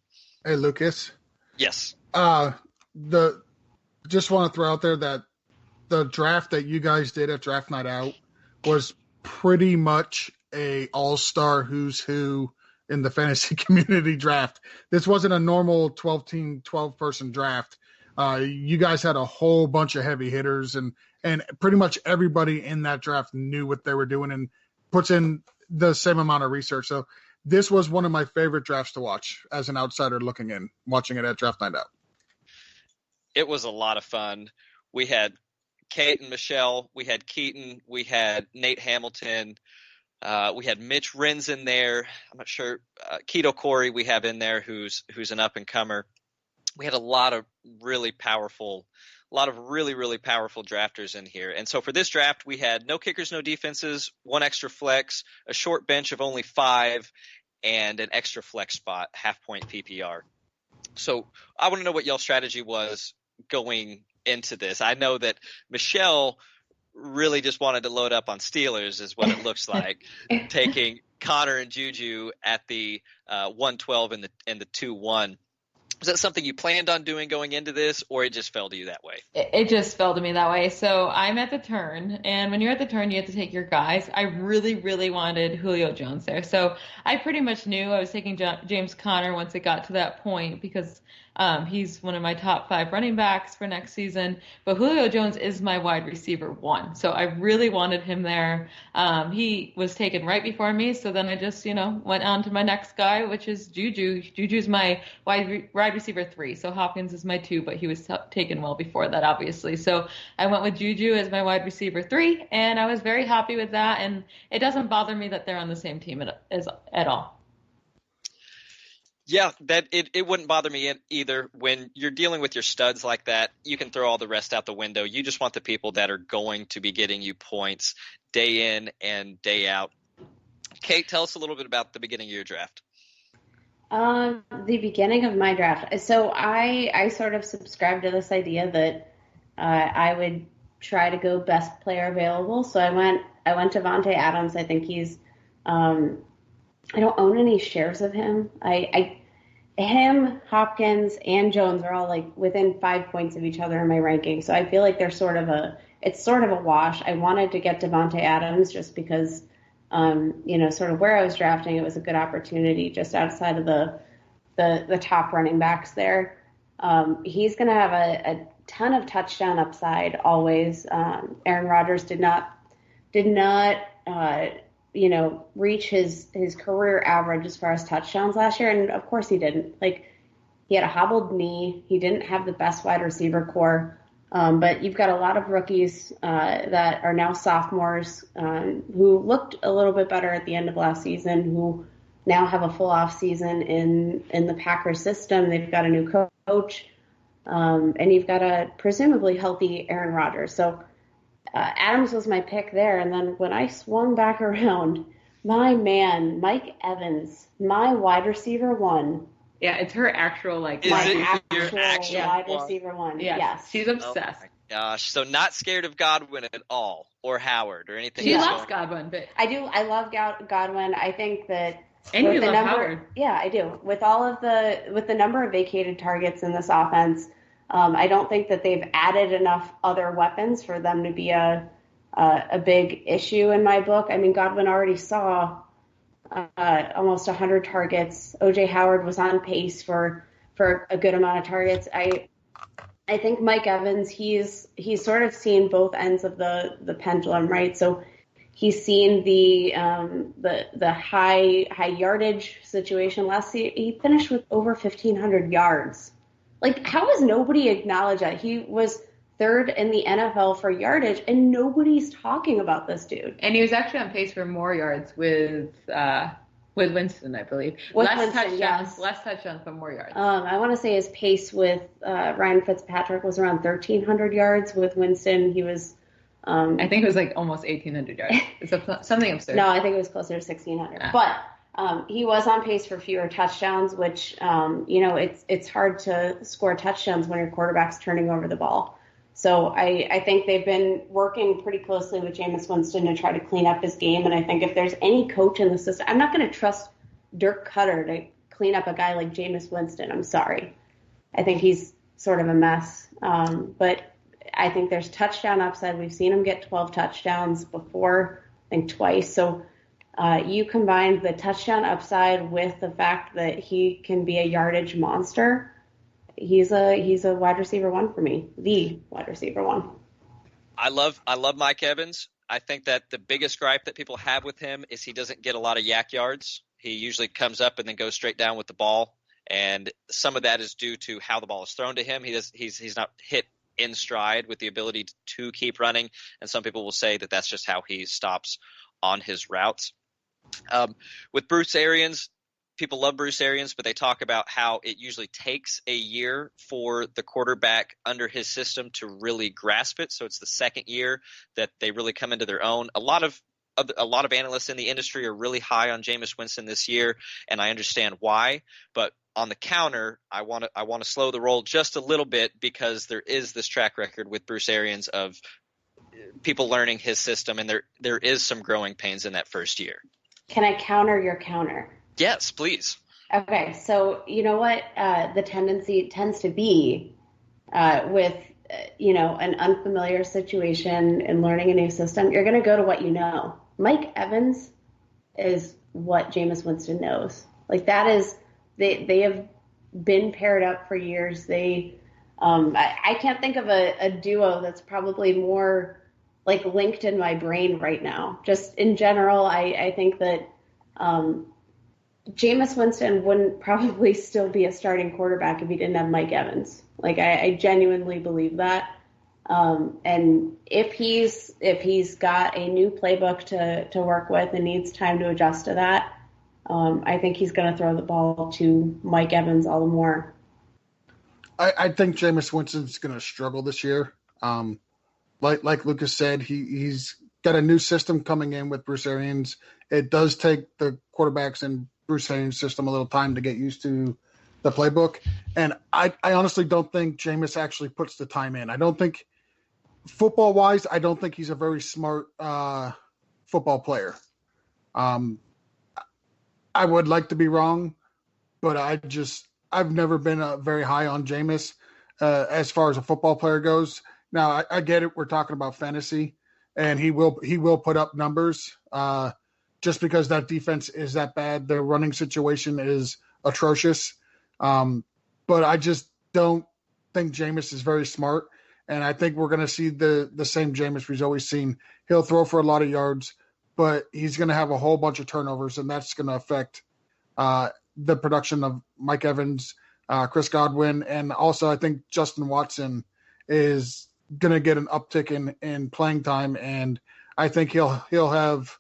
Hey, Lucas. Yes. Just want to throw out there that the draft that you guys did at Draft Night Out was pretty much a all-star who's who in the fantasy community draft. This wasn't a normal 12-person draft. You guys had a whole bunch of heavy hitters, and pretty much everybody in that draft knew what they were doing and puts in the same amount of research. So this was one of my favorite drafts to watch as an outsider watching it at Draft Night Out. It was a lot of fun. We had Kate and Michelle, we had Keaton, we had Nate Hamilton, we had Mitch Renz in there. I'm not sure. Keto Corey we have in there who's an up-and-comer. We had a lot of really powerful drafters in here. And so for this draft, we had no kickers, no defenses, 1 extra flex, a short bench of only 5, and an extra flex spot, half-point PPR. So I want to know what y'all's strategy was going into this. I know that Michelle really just wanted to load up on Steelers, is what it looks like, taking Connor and Juju at the 112 and the 2-1. Was that something you planned on doing going into this, or it just fell to you that way? It just fell to me that way. So I'm at the turn, and when you're at the turn, you have to take your guys. I really, really wanted Julio Jones there. So I pretty much knew I was taking James Conner once it got to that point because he's one of my top 5 running backs for next season. But Julio Jones is my wide receiver 1. So I really wanted him there. He was taken right before me. So then I just, went on to my next guy, which is Juju. Juju's my wide receiver 3. So Hopkins is my 2, but he was taken well before that, obviously. So I went with Juju as my wide receiver 3, and I was very happy with that. And it doesn't bother me that they're on the same team at all. Yeah, that it wouldn't bother me either. When you're dealing with your studs like that, you can throw all the rest out the window. You just want the people that are going to be getting you points day in and day out. Kate, tell us a little bit about the beginning of your draft. The beginning of my draft. So I sort of subscribed to this idea that I would try to go best player available. So I went Davante Adams. I think he's I don't own any shares of him. Him, Hopkins, and Jones are all like within 5 points of each other in my ranking. So I feel like they're it's sort of a wash. I wanted to get Davante Adams just because, sort of where I was drafting, it was a good opportunity just outside of the top running backs there. He's going to have a ton of touchdown upside always. Aaron Rodgers did not reach his career average as far as touchdowns last year. And of course he didn't. Like, he had a hobbled knee. He didn't have the best wide receiver core. But you've got a lot of rookies that are now sophomores who looked a little bit better at the end of last season, who now have a full off season in the Packers system. They've got a new coach, and you've got a presumably healthy Aaron Rodgers. So Adams was my pick there. And then when I swung back around, my man, Mike Evans, my wide receiver 1. Yeah, it's her actual, your actual wide receiver 1. Yes. She's obsessed. Oh my gosh. So not scared of Godwin at all, or Howard, or anything. She loves Godwin, but I do. I love Godwin. I think that. And you love Howard. Yeah, I do. With the number of vacated targets in this offense, I don't think that they've added enough other weapons for them to be a big issue in my book. I mean, Godwin already saw almost 100 targets. O.J. Howard was on pace for a good amount of targets. I think Mike Evans, he's sort of seen both ends of the pendulum, right? So he's seen the high yardage situation. Last year, he finished with over 1,500 yards. Like, how has nobody acknowledged that? He was 3rd in the NFL for yardage, and nobody's talking about this dude. And he was actually on pace for more yards with Winston, I believe. Less touchdowns, but more yards. I want to say his pace with Ryan Fitzpatrick was around 1,300 yards. With Winston, he was... I think it was like almost 1,800 yards. It's something absurd. No, I think it was closer to 1,600. But he was on pace for fewer touchdowns, which, it's hard to score touchdowns when your quarterback's turning over the ball. So I think they've been working pretty closely with Jameis Winston to try to clean up his game. And I think if there's any coach in the system, I'm not going to trust Dirk Cutter to clean up a guy like Jameis Winston. I'm sorry. I think he's sort of a mess. But I think there's touchdown upside. We've seen him get 12 touchdowns before, I think twice. So you combine the touchdown upside with the fact that he can be a yardage monster. He's a wide receiver 1 for me, the wide receiver 1. I love Mike Evans. I think that the biggest gripe that people have with him is he doesn't get a lot of yak yards. He usually comes up and then goes straight down with the ball, and some of that is due to how the ball is thrown to him. He's not hit in stride with the ability to keep running, and some people will say that that's just how he stops on his routes. With Bruce Arians, people love Bruce Arians, but they talk about how it usually takes a year for the quarterback under his system to really grasp it. So it's the second year that they really come into their own. A lot of a lot of analysts in the industry are really high on Jameis Winston this year, and I understand why. But on the counter, I want to slow the roll just a little bit because there is this track record with Bruce Arians of people learning his system, and there is some growing pains in that first year. Can I counter your counter? Yes, please. Okay, so you know what the tendency tends to be with an unfamiliar situation and learning a new system, you're going to go to what you know. Mike Evans is what Jameis Winston knows. Like that is, they have been paired up for years. I can't think of a duo that's probably more like linked in my brain right now. Just in general, I think that Jameis Winston wouldn't probably still be a starting quarterback if he didn't have Mike Evans. Like I genuinely believe that. And if he's got a new playbook to work with and needs time to adjust to that, I think he's going to throw the ball to Mike Evans all the more. I think Jameis Winston's going to struggle this year. Like Lucas said, he's got a new system coming in with Bruce Arians. It does take the quarterbacks in Bruce Arians' system a little time to get used to the playbook. And I honestly don't think Jameis actually puts the time in. I don't think, football-wise, I don't think he's a very smart football player. I would like to be wrong, but I've never been very high on Jameis as far as a football player goes. Now, I get it. We're talking about fantasy, and he will put up numbers just because that defense is that bad. Their running situation is atrocious. But I just don't think Jameis is very smart, and I think we're going to see the same Jameis we've always seen. He'll throw for a lot of yards, but he's going to have a whole bunch of turnovers, and that's going to affect the production of Mike Evans, Chris Godwin, and also I think Justin Watson is going to get an uptick in playing time, and I think he'll have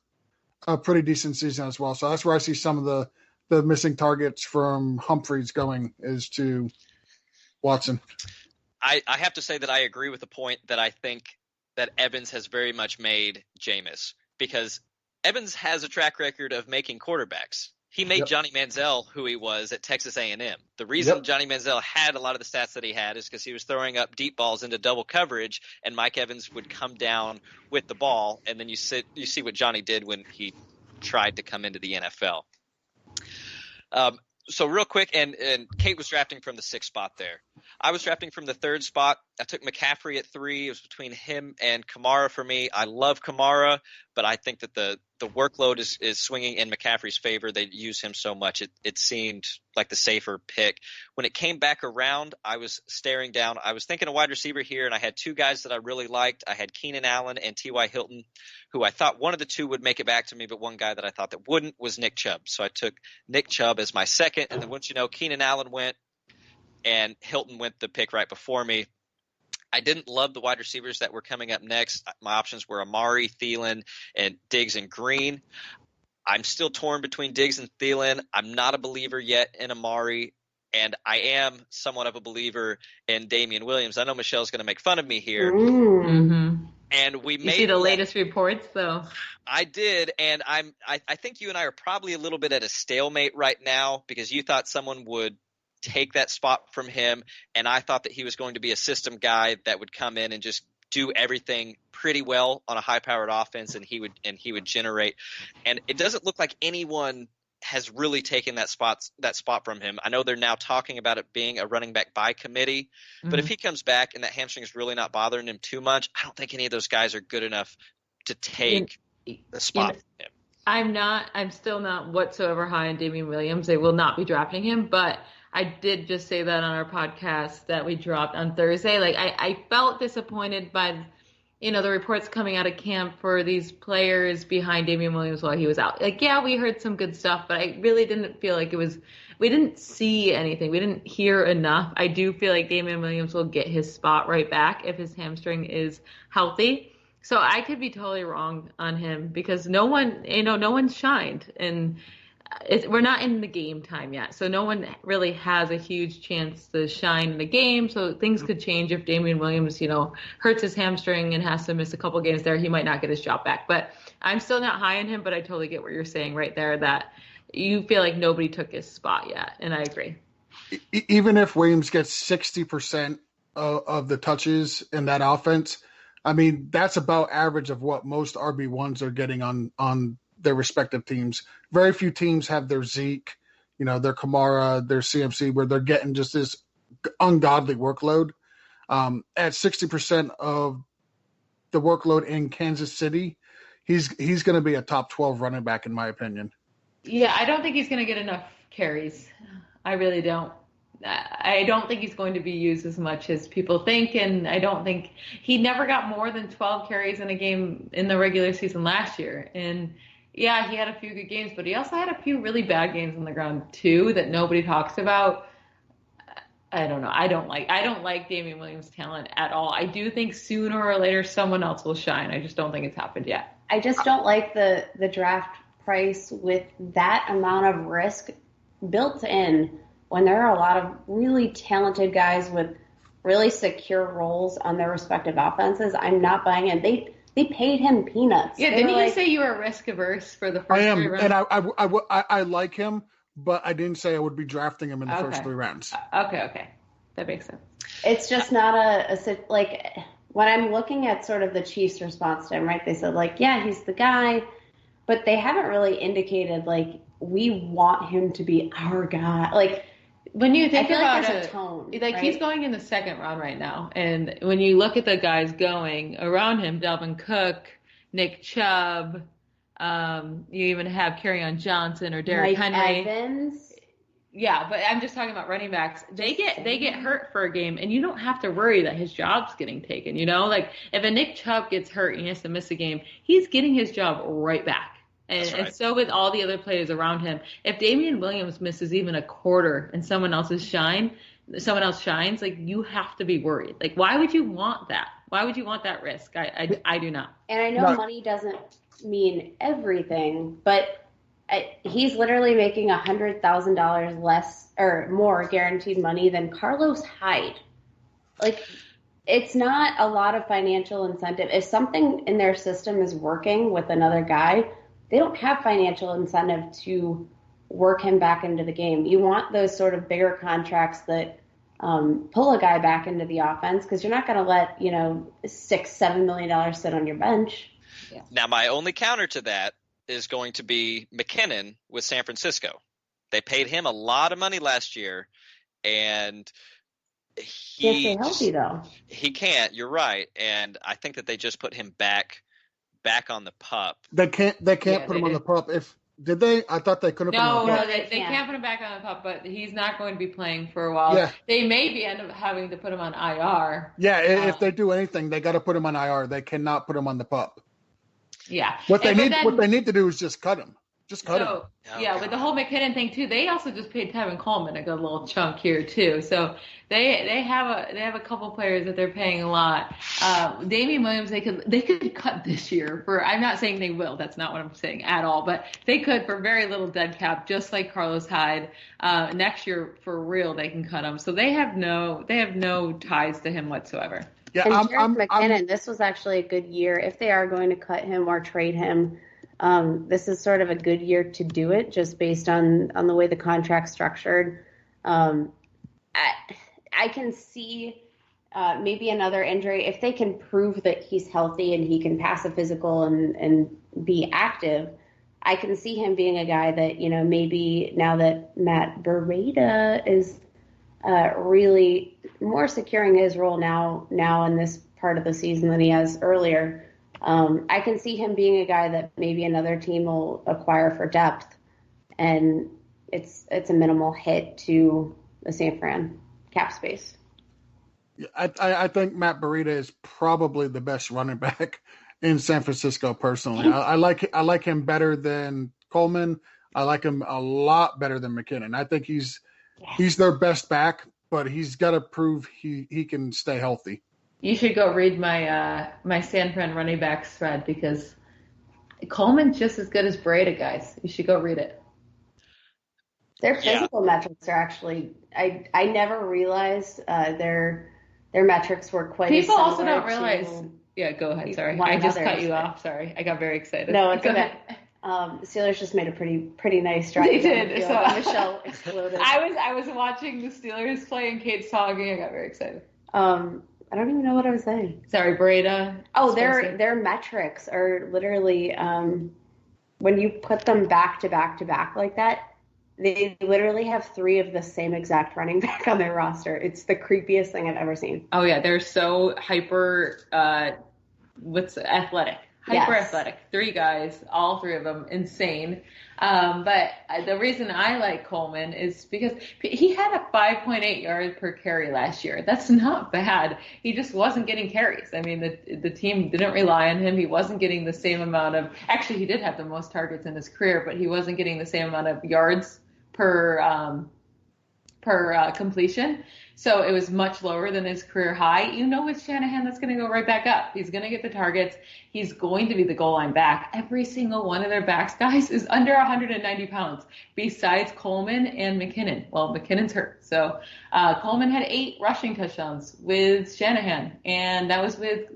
a pretty decent season as well. So that's where I see some of the missing targets from Humphreys going is to Watson. I have to say that I agree with the point that I think that Evans has very much made Jameis, because Evans has a track record of making quarterbacks. He made Johnny Manziel who he was at Texas A&M. The reason Johnny Manziel had a lot of the stats that he had is because he was throwing up deep balls into double coverage, and Mike Evans would come down with the ball, and then you see what Johnny did when he tried to come into the NFL. So real quick, and Kate was drafting from the 6th spot there. I was drafting from the 3rd spot. I took McCaffrey at 3. It was between him and Kamara for me. I love Kamara, but I think that the workload is swinging in McCaffrey's favor. They use him so much. It seemed like the safer pick. When it came back around, I was staring down. I was thinking a wide receiver here, and I had 2 guys that I really liked. I had Keenan Allen and T.Y. Hilton, who I thought one of the 2 would make it back to me, but one guy that I thought that wouldn't was Nick Chubb. So I took Nick Chubb as my 2nd, and then once you know, Keenan Allen went, and Hilton went the pick right before me. I didn't love the wide receivers that were coming up next. My options were Amari, Thielen, and Diggs and Green. I'm still torn between Diggs and Thielen. I'm not a believer yet in Amari, and I am somewhat of a believer in Damian Williams. I know Michelle's going to make fun of me here. Mm-hmm. And we You see the latest reports, though. I did, and I think you and I are probably a little bit at a stalemate right now, because you thought someone would take that spot from him, and I thought that he was going to be a system guy that would come in and just do everything pretty well on a high-powered offense, and he would generate. And it doesn't look like anyone has really taken that spot from him. I know they're now talking about it being a running back by committee, but if he comes back and that hamstring is really not bothering him too much, I don't think any of those guys are good enough to take the spot from him. I'm still not whatsoever high on Damian Williams. They will not be drafting him, but I did just say that on our podcast that we dropped on Thursday. Like I felt disappointed by, the reports coming out of camp for these players behind Damian Williams while he was out. Like, yeah, we heard some good stuff, but I really didn't feel like we didn't see anything. We didn't hear enough. I do feel like Damian Williams will get his spot right back if his hamstring is healthy. So I could be totally wrong on him because no one shined. And we're not in the game time yet, so no one really has a huge chance to shine in the game. So things could change if Damian Williams, hurts his hamstring and has to miss a couple games there. He might not get his job back. But I'm still not high on him. But I totally get what you're saying right there, that you feel like nobody took his spot yet, and I agree. Even if Williams gets 60% of the touches in that offense, I mean, that's about average of what most RB1s are getting on their respective teams. Very few teams have their Zeke, their Kamara, their CMC, where they're getting just this ungodly workload. At 60% of the workload in Kansas City, he's going to be a top 12 running back, in my opinion. Yeah, I don't think he's going to get enough carries. I really don't. I don't think he's going to be used as much as people think, and I don't think he never got more than 12 carries in a game in the regular season last year. And yeah, he had a few good games, but he also had a few really bad games on the ground too that nobody talks about. I don't know. I don't like Damian Williams' talent at all. I do think sooner or later someone else will shine. I just don't think it's happened yet. I just don't like the draft price with that amount of risk built in when there are a lot of really talented guys with really secure roles on their respective offenses. I'm not buying it. They paid him peanuts. Yeah, didn't you say you were risk averse for the first 3 rounds? And I like him, but I didn't say I would be drafting him in the first 3 rounds. Okay. That makes sense. It's just not like when I'm looking at sort of the Chiefs' response to him, right? They said, like, yeah, he's the guy, but they haven't really indicated, like, we want him to be our guy. Like, when you think about like there's a tone, like right? He's going in the 2nd round right now, and when you look at the guys going around him, Dalvin Cook, Nick Chubb, you even have Kerryon Johnson or Derrick Henry. Evans. Yeah, but I'm just talking about running backs. They get hurt for a game, and you don't have to worry that his job's getting taken. Like if a Nick Chubb gets hurt and he has to miss a game, he's getting his job right back. And so with all the other players around him, if Damian Williams misses even a quarter and someone else shines, like, you have to be worried. Like, why would you want that? Why would you want that risk? I do not. And I know money doesn't mean everything, but he's literally making $100,000 less or more guaranteed money than Carlos Hyde. Like, it's not a lot of financial incentive. If something in their system is working with another guy, they don't have financial incentive to work him back into the game. You want those sort of bigger contracts that pull a guy back into the offense, because you're not going to let, $6-7 million sit on your bench. Yeah. Now, my only counter to that is going to be McKinnon with San Francisco. They paid him a lot of money last year, and he can't stay healthy, though. He can't. You're right, and I think that they just put him back on the pup. They can't put him on the pup. Did they? I thought they couldn't put him on the pup. No, they can't put him back on the pup, but he's not going to be playing for a while. Yeah. They maybe end up having to put him on IR. Yeah, if they do anything, they got to put him on IR. They cannot put him on the pup. Yeah. What they need to do is just cut him. Just cut him. Yeah, with the whole McKinnon thing too, they also just paid Tevin Coleman a good little chunk here too. So they have a couple players that they're paying a lot. Damian Williams, they could cut this year for. I'm not saying they will. That's not what I'm saying at all. But they could for very little dead cap, just like Carlos Hyde. Next year, for real, they can cut him. So they have no ties to him whatsoever. Yeah, and McKinnon, this was actually a good year. If they are going to cut him or trade him, this is sort of a good year to do it, just based on the way the contract's structured. I can see maybe another injury if they can prove that he's healthy and he can pass a physical and be active. I can see him being a guy that, maybe now that Matt Breida is really more securing his role now in this part of the season than he has earlier. I can see him being a guy that maybe another team will acquire for depth, and it's a minimal hit to the San Fran cap space. I think Matt Breida is probably the best running back in San Francisco. Personally, I like him better than Coleman. I like him a lot better than McKinnon. I think he's their best back, but he's got to prove he can stay healthy. You should go read my San Fran running backs thread, because Coleman's just as good as Breida, guys. You should go read it. Their physical metrics are actually, I never realized their metrics were quite People as also similar don't realize. to Yeah, go ahead. Sorry, one I just cut another's, you but- off. Sorry, I got very excited. No, it's okay. The Steelers just made a pretty nice drive. They down the did. field, So and Michelle exploded. I was watching the Steelers play and Kate's talking. I got very excited. I don't even know what I was saying. Sorry, Breda. Oh, their metrics are literally when you put them back to back to back like that, they literally have 3 of the same exact running back on their roster. It's the creepiest thing I've ever seen. Oh yeah, they're so hyper. Athletic? Hyper athletic. 3 guys, all 3 of them, insane. But the reason I like Coleman is because he had a 5.8 yards per carry last year. That's not bad. He just wasn't getting carries. I mean, the team didn't rely on him. He wasn't getting the same amount of. Actually, he did have the most targets in his career, but he wasn't getting the same amount of yards per completion. So it was much lower than his career high. You know, with Shanahan, that's going to go right back up. He's going to get the targets. He's going to be the goal line back. Every single one of their backs, guys, is under 190 pounds, besides Coleman and McKinnon. Well, McKinnon's hurt. So Coleman had 8 rushing touchdowns with Shanahan, and that was with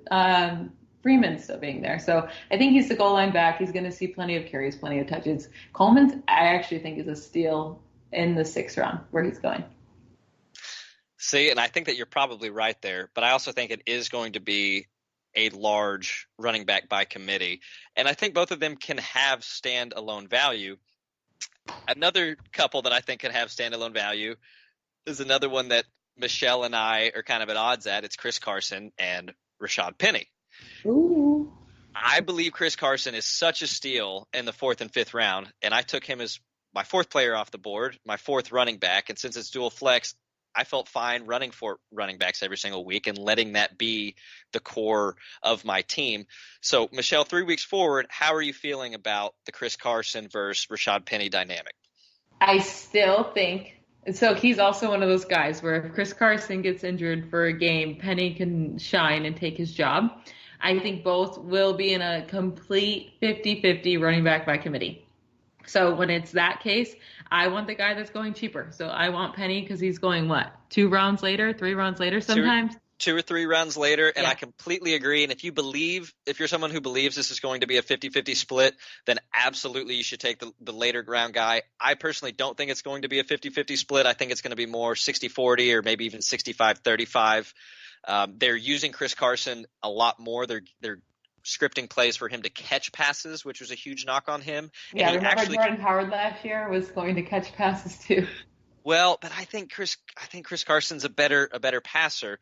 Freeman still being there. So I think he's the goal line back. He's going to see plenty of carries, plenty of touches. Coleman's, I actually think, is a steal in the 6th round where he's going. See, and I think that you're probably right there, but I also think it is going to be a large running back by committee. And I think both of them can have standalone value. Another couple that I think can have standalone value is another one that Michelle and I are kind of at odds at. It's Chris Carson and Rashad Penny. Ooh. I believe Chris Carson is such a steal in the 4th and 5th round, and I took him as my 4th player off the board, my 4th running back. And since it's dual flex, I felt fine running for running backs every single week and letting that be the core of my team. So, Michelle, 3 weeks forward, how are you feeling about the Chris Carson versus Rashad Penny dynamic? I still think – so he's also one of those guys where if Chris Carson gets injured for a game, Penny can shine and take his job. I think both will be in a complete 50-50 running back by committee. So when it's that case, I want the guy that's going cheaper. So I want Penny because he's going, 2 rounds later, 3 rounds later sometimes? 2 or 3 rounds later, and Yeah. I completely agree. And if you're someone who believes this is going to be a 50-50 split, then absolutely you should take the later round guy. I personally don't think it's going to be a 50-50 split. I think it's going to be more 60-40 or maybe even 65-35. They're using Chris Carson a lot more. They're scripting plays for him to catch passes, which was a huge knock on him. And Yeah, he remember actually, Jordan Howard last year was going to catch passes too. well, but I think Chris Carson's a better passer,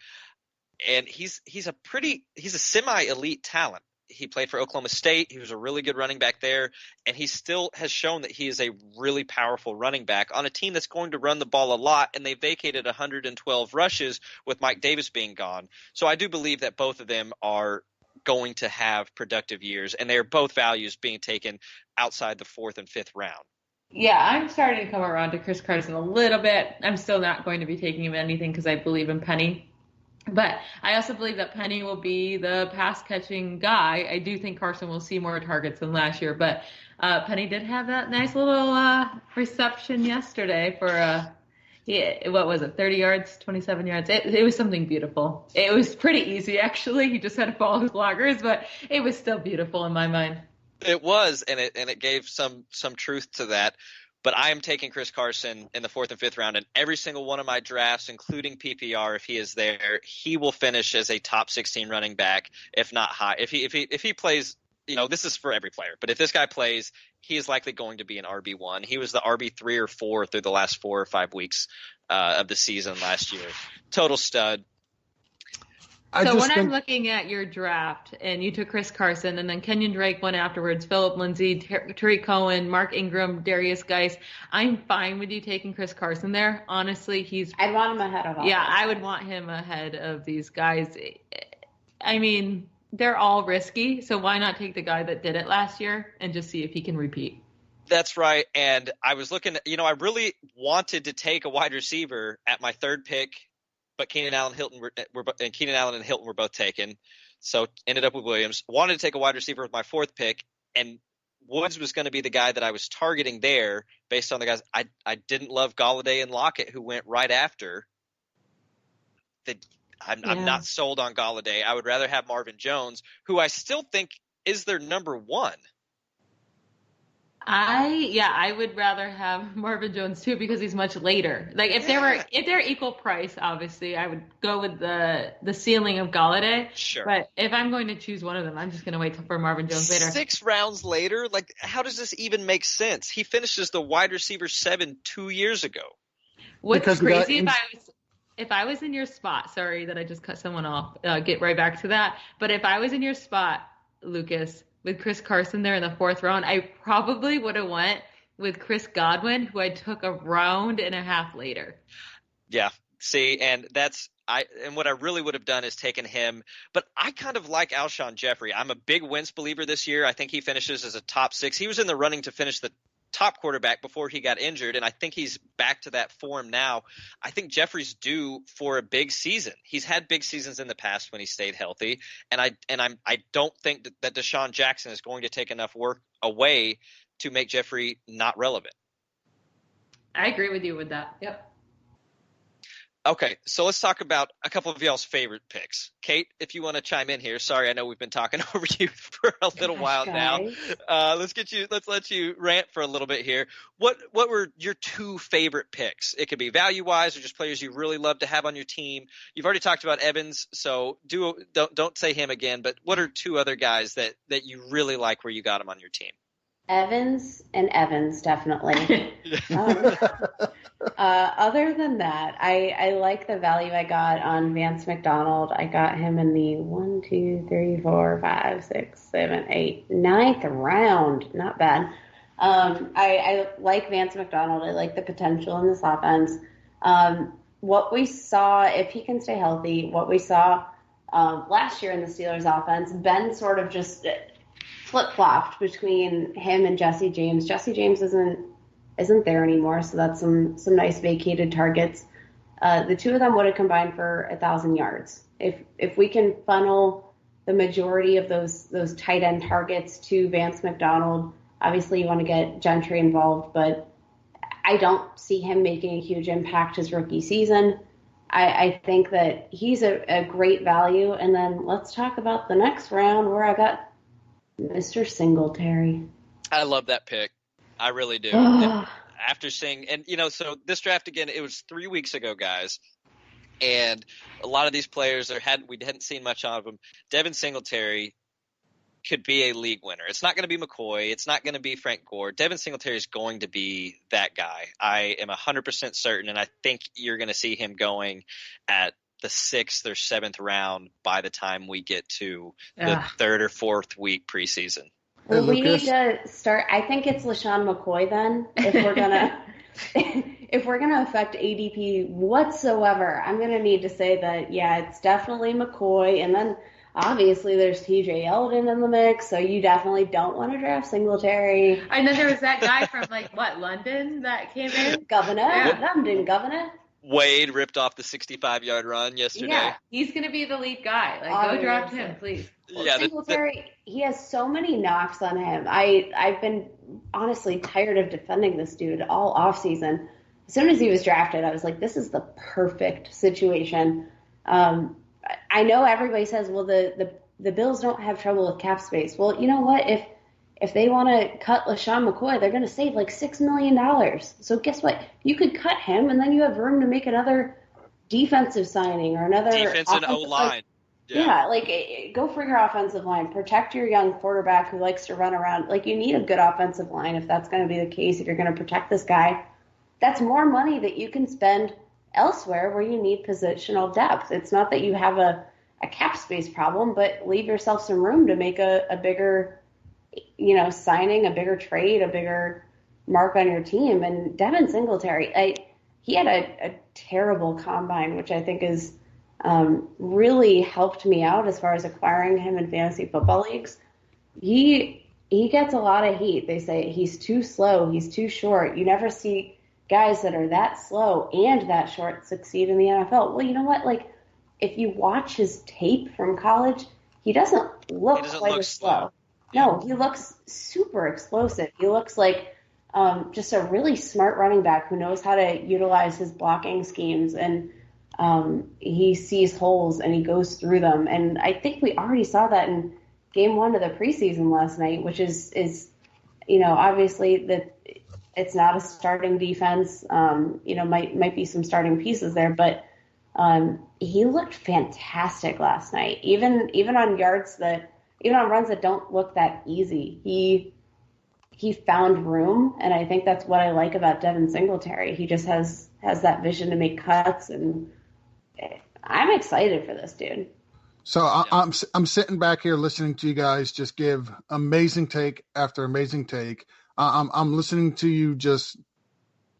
and he's a semi-elite talent. He played for Oklahoma State. He was a really good running back there, and he still has shown that he is a really powerful running back on a team that's going to run the ball a lot, and they vacated 112 rushes with Mike Davis being gone. So I do believe that both of them are going to have productive years, and they are both values being taken outside the 4th and 5th round. Yeah, I'm starting to come around to Chris Carson a little bit. I'm still not going to be taking him anything because I believe in Penny. But I also believe that Penny will be the pass-catching guy. I do think Carson will see more targets than last year, but Penny did have that nice little reception yesterday for what was it, 30 yards, 27 yards? It was something beautiful. It was pretty easy, actually. He just had to follow his blockers, but it was still beautiful in my mind. It was, and it gave some truth to that. But I am taking Chris Carson in the 4th and 5th round in every single one of my drafts, including PPR. If he is there, he will finish as a top 16 running back, if not high. If he plays, this is for every player. But if this guy plays, he is likely going to be an RB1. He was the RB3 or 4 through the last 4 or 5 weeks of the season last year. Total stud. I'm looking at your draft, and you took Chris Carson, and then Kenyon Drake went afterwards, Phillip Lindsay, Tariq Cohen, Mark Ingram, Darius Geis. I'm fine with you taking Chris Carson there. Honestly, I'd want him ahead of all. Yeah, I would want him ahead of these guys. I mean, they're all risky, so why not take the guy that did it last year and just see if he can repeat? That's right. And I was looking, I really wanted to take a wide receiver at my 3rd pick, but Keenan Allen and Hilton were both taken. So ended up with Williams. Wanted to take a wide receiver with my 4th pick, and Woods was going to be the guy that I was targeting there based on the guys. I didn't love Galladay and Lockett, who went right after. I'm not sold on Galladay. I would rather have Marvin Jones, who I still think is their number one. I would rather have Marvin Jones too because he's much later. Like if they're equal price, obviously I would go with the ceiling of Galladay. Sure. But if I'm going to choose one of them, I'm just going to wait for Marvin Jones later. 6 rounds later, like how does this even make sense? He finished as the wide receiver 7 2 years ago. What's crazy if I was in your spot, sorry that I just cut someone off, get right back to that. But if I was in your spot, Lucas, with Chris Carson there in the 4th round, I probably would have went with Chris Godwin, who I took a round and a half later. Yeah. See, and what I really would have done is taken him, but I kind of like Alshon Jeffrey. I'm a big Wentz believer this year. I think he finishes as a top 6. He was in the running to finish the top quarterback before he got injured, and I think he's back to that form now. I think Jeffrey's due for a big season. He's had big seasons in the past when he stayed healthy, and I don't think that Deshaun Jackson is going to take enough work away to make Jeffrey not relevant. I agree with you with that. Yep. Okay, so let's talk about a couple of y'all's favorite picks. Kate, if you want to chime in here. Sorry, I know we've been talking over you for a little while now. Let's let you rant for a little bit here. What were your 2 favorite picks? It could be value-wise or just players you really love to have on your team. You've already talked about Evans, so don't say him again, but what are 2 other guys that you really like where you got them on your team? Evans, definitely. Other than that, I like the value I got on Vance McDonald. I got him in the 1, 2, 3, 4, 5, 6, 7, 8, 9th round. Not bad. I like Vance McDonald. I like the potential in this offense. What we saw, if he can stay healthy, what we saw last year in the Steelers offense, Ben sort of just flip-flopped between him and Jesse James. Jesse James isn't there anymore, so that's some nice vacated targets. The 2 of them would have combined for 1,000 yards. If we can funnel the majority of those tight end targets to Vance McDonald, obviously you want to get Gentry involved, but I don't see him making a huge impact his rookie season. I think that he's a great value. And then let's talk about the next round where I got Mr. Singletary. I love that pick. I really do. After seeing, and so this draft again, it was 3 weeks ago, guys, and a lot of these players we hadn't seen much of them. Devin Singletary could be a league winner. It's not going to be McCoy. It's not going to be Frank Gore. Devin Singletary is going to be that guy. I am 100% certain, and I think you're going to see him going at the 6th or 7th round by the time we get to the 3rd or 4th week preseason. Well, we need to start. I think it's LaShawn McCoy then. If we're gonna affect ADP whatsoever, I'm gonna need to say that it's definitely McCoy, and then obviously there's TJ Yeldon in the mix, so you definitely don't want to draft Singletary. And then there was that guy from London that came in, London Governor. Wade ripped off the 65-yard run yesterday. Yeah, he's going to be the lead guy. Go draft him, please. Well, Singletary, he has so many knocks on him. I've been honestly tired of defending this dude all offseason. As soon as he was drafted, I was like, this is the perfect situation. I know everybody says, well, the Bills don't have trouble with cap space. Well, you know what? If they want to cut LaShawn McCoy, they're going to save like $6 million. So guess what? You could cut him, and then you have room to make another defensive signing or another defense and O-line. Go for your offensive line. Protect your young quarterback who likes to run around. You need a good offensive line if that's going to be the case, if you're going to protect this guy. That's more money that you can spend elsewhere where you need positional depth. It's not that you have a cap space problem, but leave yourself some room to make a bigger signing, a bigger trade, a bigger mark on your team. And Devin Singletary, he had a terrible combine, which I think is really helped me out as far as acquiring him in fantasy football leagues. He gets a lot of heat. They say he's too slow, he's too short. You never see guys that are that slow and that short succeed in the NFL. Well, you know what? If you watch his tape from college, he doesn't look quite as slow. No, he looks super explosive. He looks like just a really smart running back who knows how to utilize his blocking schemes, and he sees holes and he goes through them. And I think we already saw that in game 1 of the preseason last night, which is obviously that it's not a starting defense. Might be some starting pieces there, but he looked fantastic last night. Even on runs that don't look that easy, he found room, and I think that's what I like about Devin Singletary. He just has that vision to make cuts, and I'm excited for this dude. So I'm sitting back here listening to you guys just give amazing take after amazing take. I'm listening to you just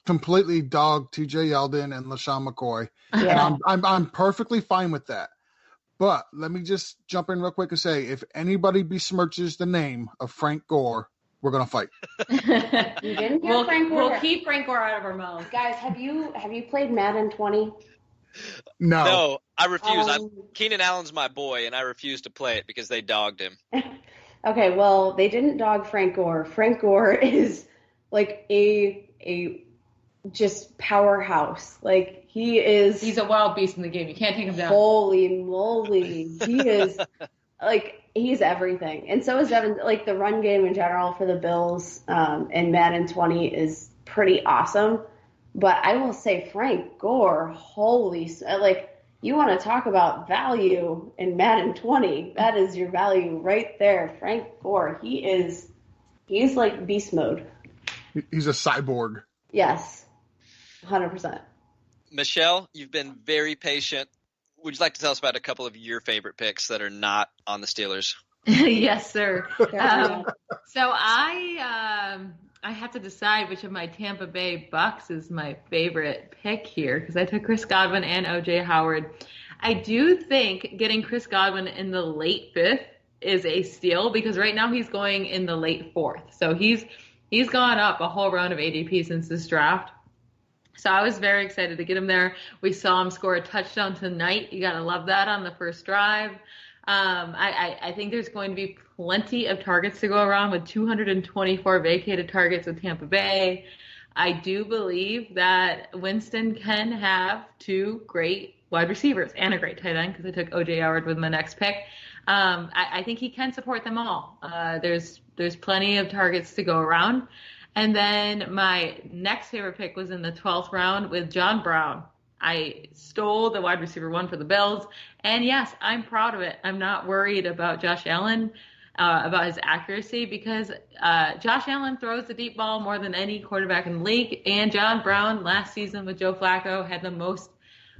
completely dog TJ Yeldon and LaShawn McCoy, and I'm perfectly fine with that. But let me just jump in real quick and say, if anybody besmirches the name of Frank Gore, we're gonna fight. You didn't hear Frank Gore. We'll keep Frank Gore out of our mouth. Guys, have you played Madden 20? No, I refuse. Keenan Allen's my boy, and I refuse to play it because they dogged him. Okay, well, they didn't dog Frank Gore. Frank Gore is like a just powerhouse. Like he's a wild beast in the game. You can't take him down. Holy moly. He is like, he's everything. And so is Devin. Like, the run game in general for the Bills in Madden 20 is pretty awesome. But I will say Frank Gore, you want to talk about value in Madden 20. That is your value right there. Frank Gore, he's like beast mode. He's a cyborg. Yes, 100%. Michelle, you've been very patient. Would you like to tell us about a couple of your favorite picks that are not on the Steelers? Yes, sir. So I have to decide which of my Tampa Bay Bucks is my favorite pick here, because I took Chris Godwin and O.J. Howard. I do think getting Chris Godwin in the late 5th is a steal, because right now he's going in the late 4th. So he's gone up a whole round of ADP since this draft. So I was very excited to get him there. We saw him score a touchdown tonight. You got to love that on the first drive. I think there's going to be plenty of targets to go around with 224 vacated targets with Tampa Bay. I do believe that Winston can have 2 great wide receivers and a great tight end, because I took O.J. Howard with my next pick. I think he can support them all. There's plenty of targets to go around. And then my next favorite pick was in the 12th round with John Brown. I stole the wide receiver 1 for the Bills. And yes, I'm proud of it. I'm not worried about Josh Allen, about his accuracy, because Josh Allen throws the deep ball more than any quarterback in the league. And John Brown last season with Joe Flacco had the most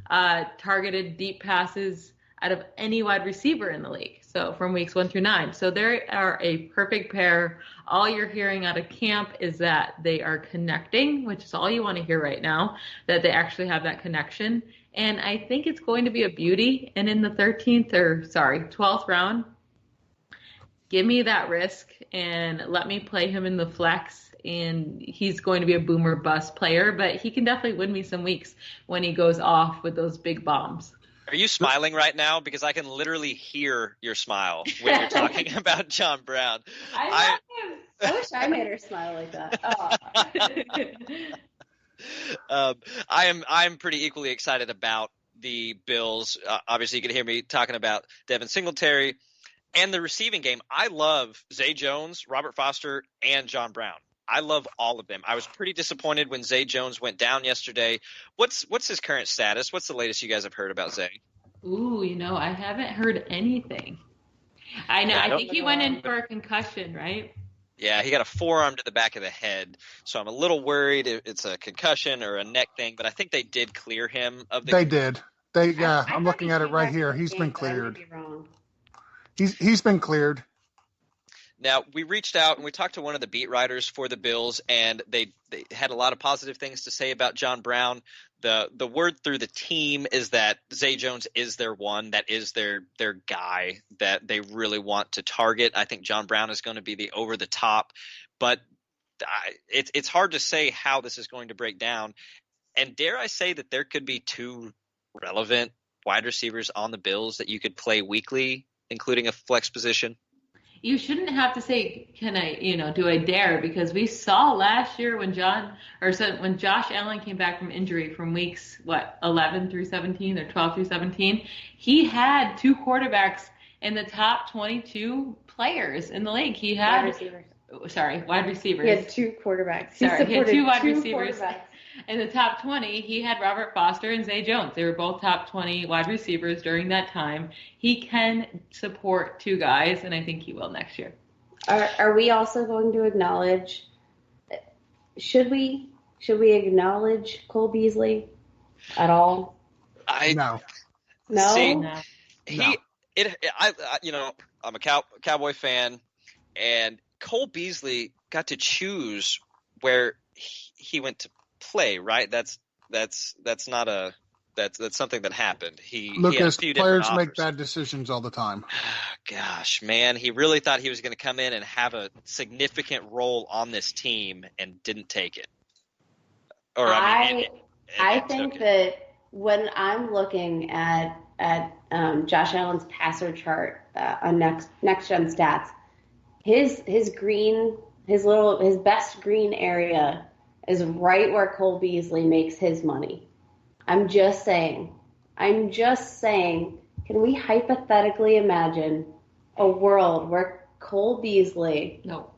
targeted deep passes out of any wide receiver in the league. So from weeks 1 through 9. So they are a perfect pair. All you're hearing out of camp is that they are connecting, which is all you want to hear right now, that they actually have that connection. And I think it's going to be a beauty. And in the 12th round, give me that risk and let me play him in the flex. And he's going to be a boomer bust player, but he can definitely win me some weeks when he goes off with those big bombs. Are you smiling right now? Because I can literally hear your smile when you're talking about John Brown. I wish I made her smile like that. Oh. I'm pretty equally excited about the Bills. Obviously, you can hear me talking about Devin Singletary and the receiving game. I love Zay Jones, Robert Foster, and John Brown. I love all of them. I was pretty disappointed when Zay Jones went down yesterday. What's his current status? What's the latest you guys have heard about Zay? Ooh, I haven't heard anything. I know. I think he went in for a concussion, right? Yeah, he got a forearm to the back of the head. So I'm a little worried if it's a concussion or a neck thing, but I think they did clear him of the. They did. I'm looking at it right here. He's been cleared. He's been cleared. Now, we reached out and we talked to one of the beat writers for the Bills, and they had a lot of positive things to say about John Brown. The word through the team is that Zay Jones is their one, that is their guy that they really want to target. I think John Brown is going to be the over the top, but it's hard to say how this is going to break down. And dare I say that there could be 2 relevant wide receivers on the Bills that you could play weekly, including a flex position? You shouldn't have to say, can I, do I dare? Because we saw last year when when Josh Allen came back from injury from weeks, 11 through 17 or 12 through 17, he had 2 quarterbacks in the top 22 players in the league. He had wide receivers. He had 2 quarterbacks. He had 2 wide receivers. In the top 20, he had Robert Foster and Zay Jones. They were both top 20 wide receivers during that time. He can support 2 guys, and I think he will next year. Are we also going to acknowledge? Should we acknowledge Cole Beasley at all? No. See, No. I'm a Cowboy fan, and Cole Beasley got to choose where he went to play, right? That's something that happened. Lucas, players make bad decisions all the time. Gosh, man, he really thought he was going to come in and have a significant role on this team and didn't take it. I think that when I'm looking at Josh Allen's passer chart on next gen stats, his best green area is right where Cole Beasley makes his money. I'm just saying, can we hypothetically imagine a world where Cole Beasley... No.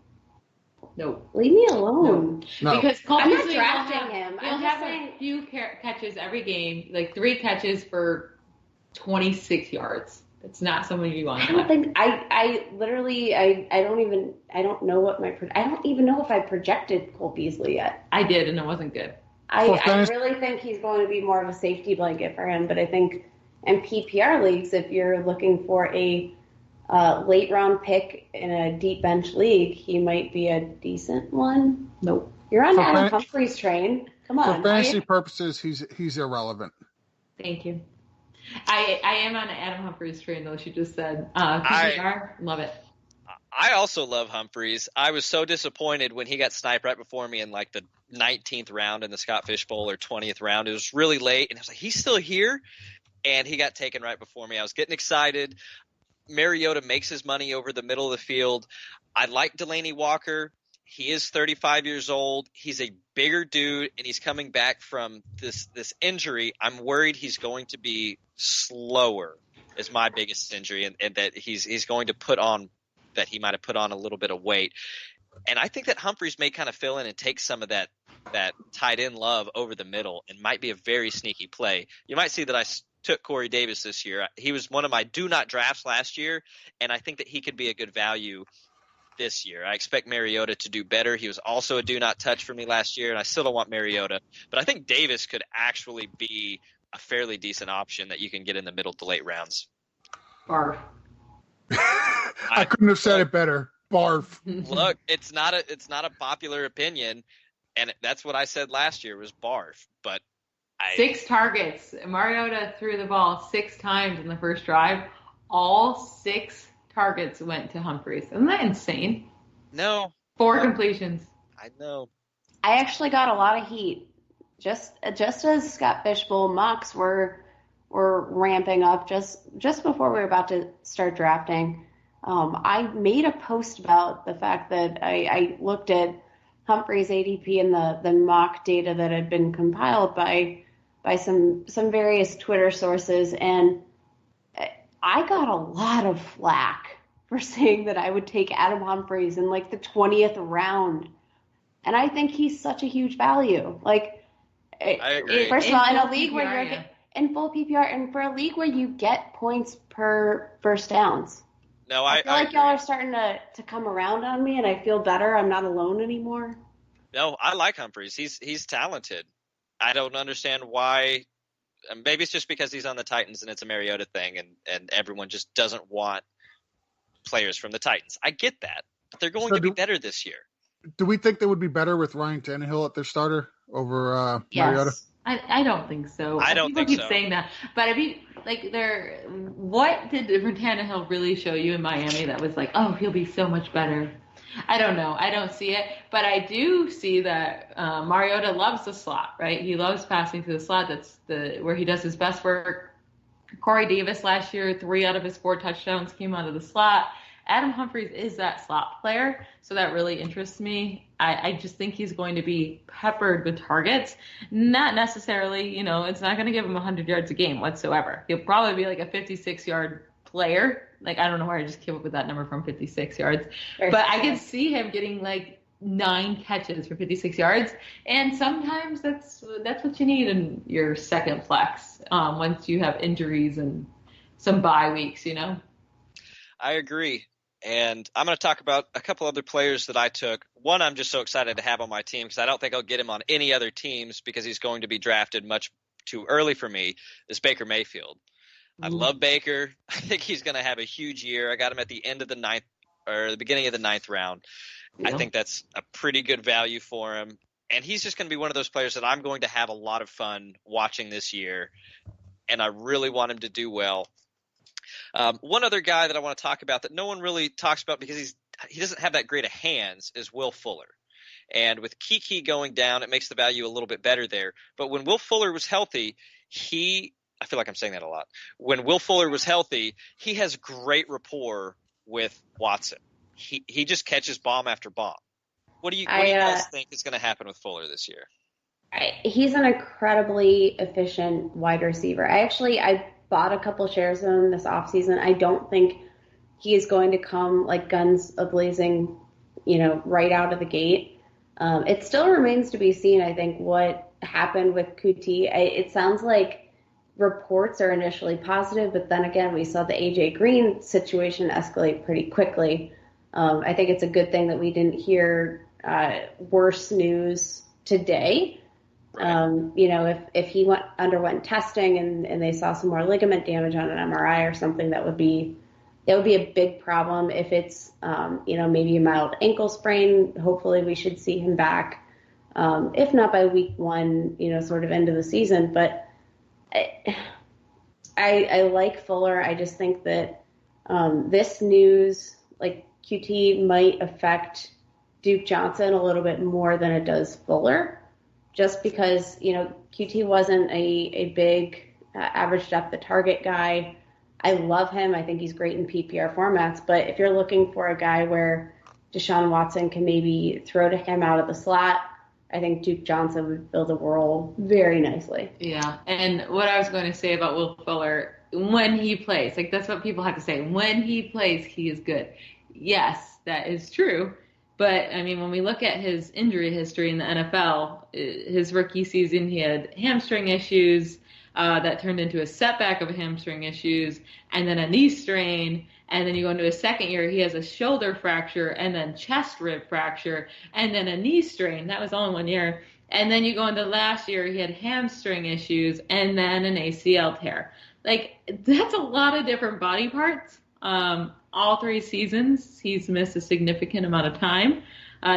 Leave me alone. No. Because Cole I'm not Beasley drafting him. He'll have a few catches every game, like 3 catches for 26 yards. It's not someone you want. I don't think I literally I don't even know if I projected Cole Beasley yet. I did, and it wasn't good. I really think he's going to be more of a safety blanket for him, but I think in PPR leagues, if you're looking for a late round pick in a deep bench league, he might be a decent one. Nope. You're on Adam Humphries' train. Come on. For fantasy purposes, he's irrelevant. Thank you. I am on Adam Humphries' train, though. She just said PPR, love it. I also love Humphries. I was so disappointed when he got sniped right before me in like the 19th round in the Scott Fish Bowl or 20th round. It was really late, and I was like, he's still here? And he got taken right before me. I was getting excited. Mariota makes his money over the middle of the field. I like Delaney Walker. He is 35 years old. He's a bigger dude, and he's coming back from this injury. I'm worried he's going to be slower is my biggest injury, and that he's going to put on – that he might have put on a little bit of weight. And I think that Humphries may kind of fill in and take some of that tight end love over the middle and might be a very sneaky play. You might see that I took Corey Davis this year. He was one of my do not drafts last year, and I think that he could be a good value this year. I expect Mariota to do better. He was also a do not touch for me last year, and I still don't want Mariota. But I think Davis could actually be a fairly decent option that you can get in the middle to late rounds. Barf. I couldn't have said it better. Barf. Look, it's not a popular opinion, and that's what I said last year was barf. But 6 targets. Mariota threw the ball 6 times in the first drive. All 6 targets went to Humphries. Isn't that insane? No. 4 completions. I know. I actually got a lot of heat. Just as Scott Fishbowl mocks were ramping up just before we were about to start drafting. I made a post about the fact that I looked at Humphries' ADP and the mock data that had been compiled by some various Twitter sources, and I got a lot of flack for saying that I would take Adam Humphries in like the 20th round. And I think he's such a huge value. Like, I agree. First of all, in a league where you're in full PPR, and for a league where you get points per first downs. No, I feel like y'all are starting to come around on me, and I feel better. I'm not alone anymore. No, I like Humphries. He's talented. I don't understand why. Maybe it's just because he's on the Titans and it's a Mariota thing, and everyone just doesn't want players from the Titans. I get that, but they're going to be better this year. Do we think they would be better with Ryan Tannehill at their starter over Mariota? I don't think so. I don't think so. People keep saying that, but what did Tannehill really show you in Miami that was like, oh, he'll be so much better? I don't know. I don't see it, but I do see that Mariota loves the slot, right? He loves passing to the slot. That's where he does his best work. Corey Davis last year, 3 out of his 4 touchdowns came out of the slot. Adam Humphries is that slot player, so that really interests me. I just think he's going to be peppered with targets. Not necessarily, it's not going to give him 100 yards a game whatsoever. He'll probably be like a 56-yard player. Like, I don't know where I just came up with that number from, 56 yards. But I can see him getting like 9 catches for 56 yards. And sometimes that's what you need in your second flex once you have injuries and some bye weeks, I agree. And I'm going to talk about a couple other players that I took. One I'm just so excited to have on my team because I don't think I'll get him on any other teams because he's going to be drafted much too early for me, is Baker Mayfield. I love Baker. I think he's going to have a huge year. I got him at the end of the 9th or the beginning of the 9th round. Yeah. I think that's a pretty good value for him. And he's just going to be one of those players that I'm going to have a lot of fun watching this year. And I really want him to do well. One other guy that I want to talk about that no one really talks about because he doesn't have that great of hands is Will Fuller. And with Kiki going down, it makes the value a little bit better there. But when Will Fuller was healthy, I feel like I'm saying that a lot. When Will Fuller was healthy, he has great rapport with Watson. He just catches bomb after bomb. What do you guys think is going to happen with Fuller this year? He's an incredibly efficient wide receiver. I bought a couple shares of him this offseason. I don't think he is going to come like guns a-blazing, right out of the gate. It still remains to be seen, I think, what happened with Kuti. It sounds like reports are initially positive, but then again, we saw the AJ Green situation escalate pretty quickly. I think it's a good thing that we didn't hear worse news today. If he underwent testing and they saw some more ligament damage on an MRI or something, that would be a big problem. If it's maybe a mild ankle sprain, hopefully we should see him back. If not by week 1, sort of end of the season. But I like Fuller. I just think that this news, like QT, might affect Duke Johnson a little bit more than it does Fuller, just because, QT wasn't a big average depth of target guy. I love him. I think he's great in PPR formats. But if you're looking for a guy where Deshaun Watson can maybe throw to him out of the slot, I think Duke Johnson would fill the role very nicely. Yeah, and what I was going to say about Will Fuller, when he plays, like that's what people have to say. When he plays, he is good. Yes, that is true. But, I mean, when we look at his injury history in the NFL, his rookie season, he had hamstring issues that turned into a setback of hamstring issues, and then a knee strain. And then you go into his second year, he has a shoulder fracture and then chest rib fracture and then a knee strain. That was all in 1 year. And then you go into last year, he had hamstring issues and then an ACL tear. Like, that's a lot of different body parts. All 3 seasons, he's missed a significant amount of time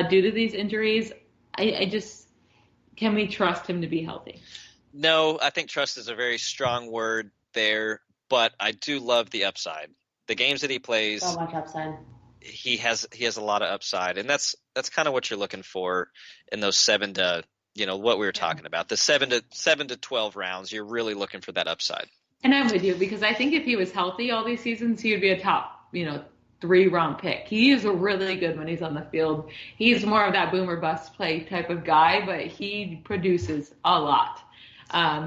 due to these injuries. I just, can we trust him to be healthy? No, I think trust is a very strong word there, but I do love the upside. The games that he plays, so much upside. He has a lot of upside, and that's kind of what you're looking for in those 7 to, what we were talking about, the 7 to 12 rounds. You're really looking for that upside. And I'm with you, because I think if he was healthy all these seasons, he would be a top, 3-round pick. He is really good when he's on the field. He's more of that boom or bust play type of guy, but he produces a lot.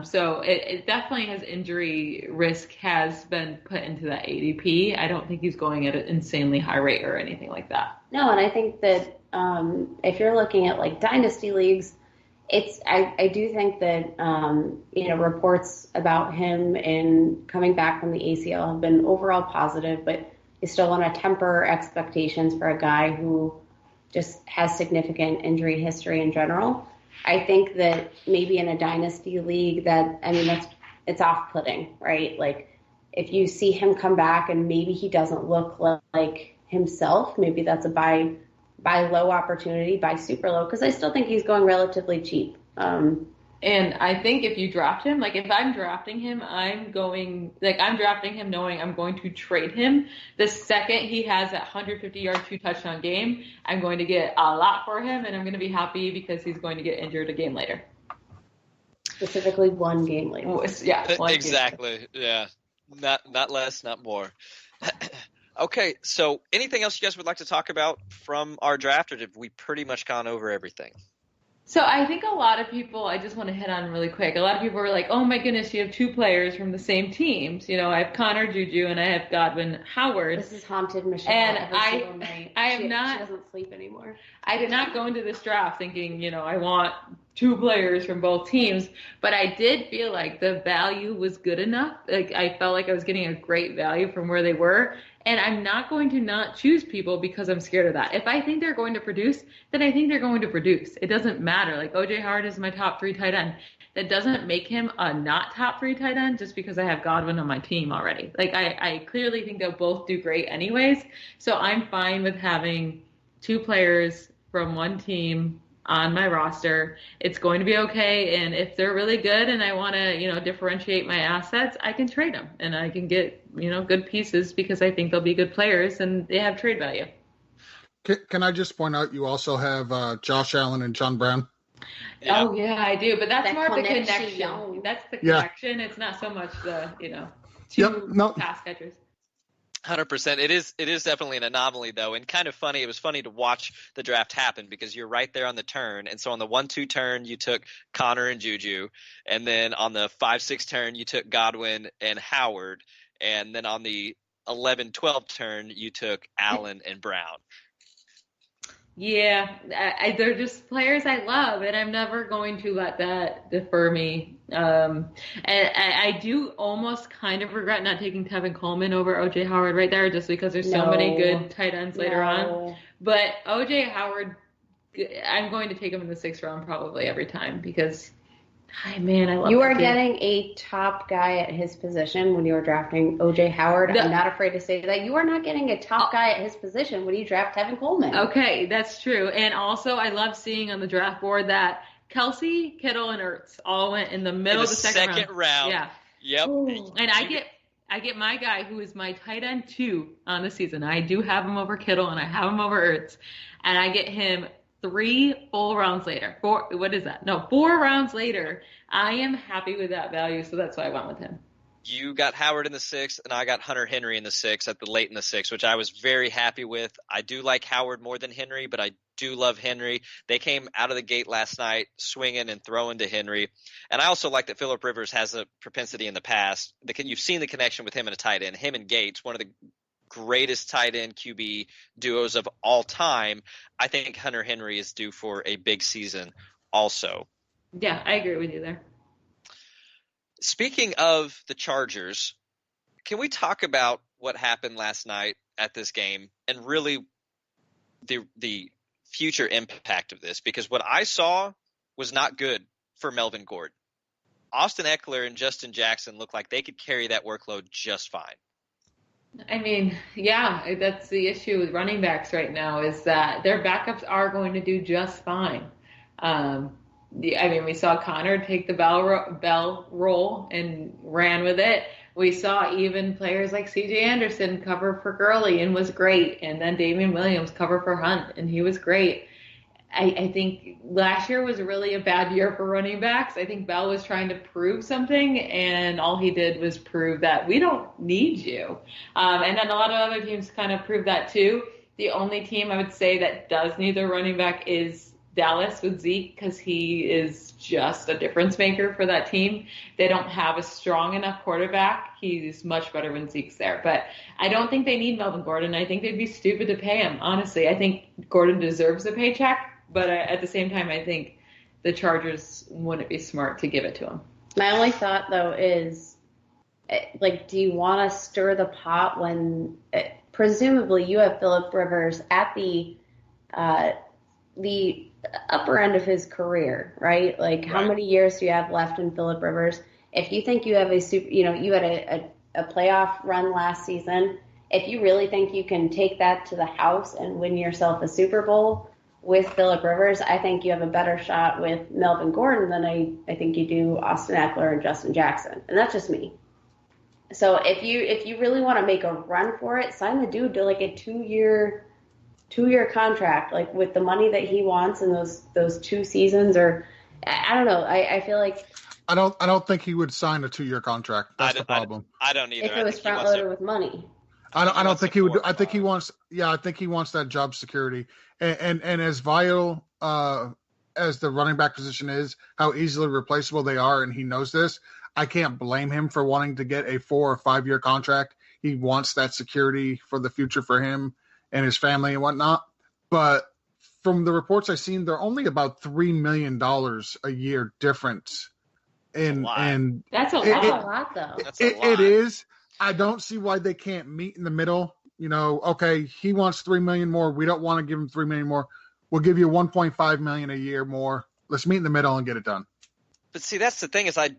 So it definitely has injury risk has been put into that ADP. I don't think he's going at an insanely high rate or anything like that. No, and I think that if you're looking at like dynasty leagues, I do think that reports about him and coming back from the ACL have been overall positive, but you still want to temper expectations for a guy who just has significant injury history in general. I think that maybe in a dynasty league it's off-putting, right? Like if you see him come back and maybe he doesn't look like himself, maybe that's a buy low opportunity, buy super low, because I still think he's going relatively cheap. And I think if you draft him, like if I'm drafting him, I'm drafting him knowing I'm going to trade him. The second he has that 150-yard 2-touchdown game, I'm going to get a lot for him, and I'm going to be happy because he's going to get injured a game later. Specifically 1 game later. Yeah. Exactly. Yeah. Not less, not more. Okay, so anything else you guys would like to talk about from our draft, or have we pretty much gone over everything? So I think a lot of people, I just want to hit on really quick. A lot of people are like, oh my goodness, you have two players from the same teams. You know, I have Connor Juju and I have Godwin Howard. This has haunted Michelle And every single night. She doesn't sleep anymore. I did not go into this draft thinking, you know, I want two players from both teams, but I did feel like the value was good enough. Like I felt like I was getting a great value from where they were. And I'm not going to not choose people because I'm scared of that. If I think they're going to produce, then I think they're going to produce. It doesn't matter. Like OJ Howard is my top 3 tight end. That doesn't make him a not top 3 tight end just because I have Godwin on my team already. Like I clearly think they'll both do great anyways. So I'm fine with having 2 players from one team on my roster. It's going to be okay. And if they're really good and I want to, you know, differentiate my assets, I can trade them and I can get, you know, good pieces because I think they'll be good players and they have trade value. Can I just point out you also have Josh Allen and John Brown? Yeah. Oh yeah, I do. But that's more of the connection. That's the connection. It's not so much the, you know, 2 pass catchers. 100%. It is definitely an anomaly, though, and kind of funny. It was funny to watch the draft happen because you're right there on the turn. And so on the 1-2 turn, you took Connor and Juju. And then on the 5-6 turn, you took Godwin and Howard. And then on the 11-12 turn, you took Allen and Brown. Yeah, they're just players I love, and I'm never going to let that defer me. And I do almost kind of regret not taking Tevin Coleman over OJ Howard right there, just because there's so many good tight ends later on. But OJ Howard, I'm going to take him in the 6th round probably every time because, I love you are getting a top guy at his position when you are drafting OJ Howard. I'm not afraid to say that. You are not getting a top guy at his position when you draft Tevin Coleman. Okay, that's true. And also, I love seeing on the draft board that Kelsey, Kittle, and Ertz all went in the middle of the second round. Yeah. Yep. Ooh. And I get my guy who is my tight end 2 on the season. I do have him over Kittle and I have him over Ertz. And I get him 3 full rounds later. 4 rounds later. I am happy with that value, so that's why I went with him. You got Howard in the 6th, and I got Hunter Henry in the 6th at the late in the 6th, which I was very happy with. I do like Howard more than Henry, but I do love Henry. They came out of the gate last night swinging and throwing to Henry. And I also like that Phillip Rivers has a propensity in the past. You've seen the connection with him and a tight end. Him and Gates, one of the greatest tight end QB duos of all time. I think Hunter Henry is due for a big season also. Yeah, I agree with you there. Speaking of the Chargers, can we talk about what happened last night at this game and really the future impact of this? Because what I saw was not good for Melvin Gordon. Austin Eckler and Justin Jackson look like they could carry that workload just fine. Yeah, that's the issue with running backs right now is that their backups are going to do just fine. We saw Connor take the bell roll and ran with it. We saw even players like C.J. Anderson cover for Gurley and was great. And then Damian Williams cover for Hunt and he was great. I think last year was really a bad year for running backs. I think Bell was trying to prove something, and all he did was prove that we don't need you. And then a lot of other teams kind of proved that too. The only team I would say that does need their running back is Dallas with Zeke because he is just a difference maker for that team. They don't have a strong enough quarterback. He's much better when Zeke's there. But I don't think they need Melvin Gordon. I think they'd be stupid to pay him, honestly. I think Gordon deserves a paycheck. But at the same time, I think the Chargers wouldn't be smart to give it to him. My only thought, though, is, do you want to stir the pot when presumably you have Phillip Rivers at the upper end of his career, right? How many years do you have left in Phillip Rivers? If you think you have you had a playoff run last season, if you really think you can take that to the house and win yourself a Super Bowl with Phillip Rivers, I think you have a better shot with Melvin Gordon than I think you do Austin Eckler and Justin Jackson. And that's just me. So if you really want to make a run for it, sign the dude to a 2-year contract, with the money that he wants in those 2 seasons, or I don't know. I feel like I don't think he would sign a 2-year contract. That's the problem. I don't either. If it was front loaded with money. I don't think he would. I think he wants. Yeah, I think he wants that job security. And as vital as the running back position is, how easily replaceable they are, and he knows this. I can't blame him for wanting to get a 4 or 5 year contract. He wants that security for the future for him and his family and whatnot. But from the reports I've seen, they're only about $3 million a year difference. And that's a lot, though. It is. I don't see why they can't meet in the middle. You know, okay, he wants $3 million more. We don't want to give him $3 million more. We'll give you $1.5 million a year more. Let's meet in the middle and get it done. But see, that's the thing is I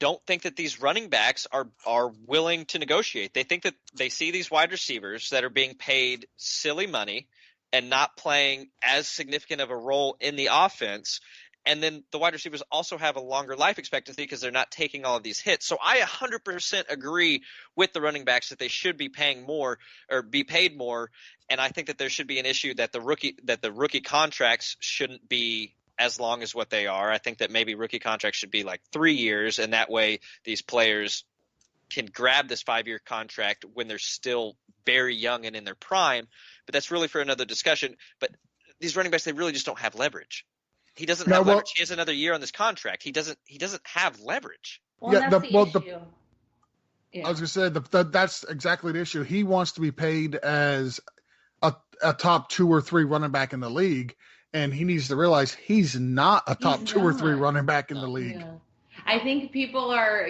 don't think that these running backs are willing to negotiate. They think that they see these wide receivers that are being paid silly money and not playing as significant of a role in the offense. And then the wide receivers also have a longer life expectancy because they're not taking all of these hits. So I 100% agree with the running backs that they should be paying more or be paid more. And I think that there should be an issue that the rookie contracts shouldn't be as long as what they are. I think that maybe rookie contracts should be like 3 years, and that way these players can grab this 5-year contract when they're still very young and in their prime. But that's really for another discussion. But these running backs, they really just don't have leverage. He doesn't have leverage. He has another year on this contract. He doesn't have leverage. Well, that's the issue. I was going to say that's exactly the issue. He wants to be paid as a top 2 or 3 running back in the league, and he needs to realize he's not a top 2 or 3 running back in the league. Yeah. I think people are,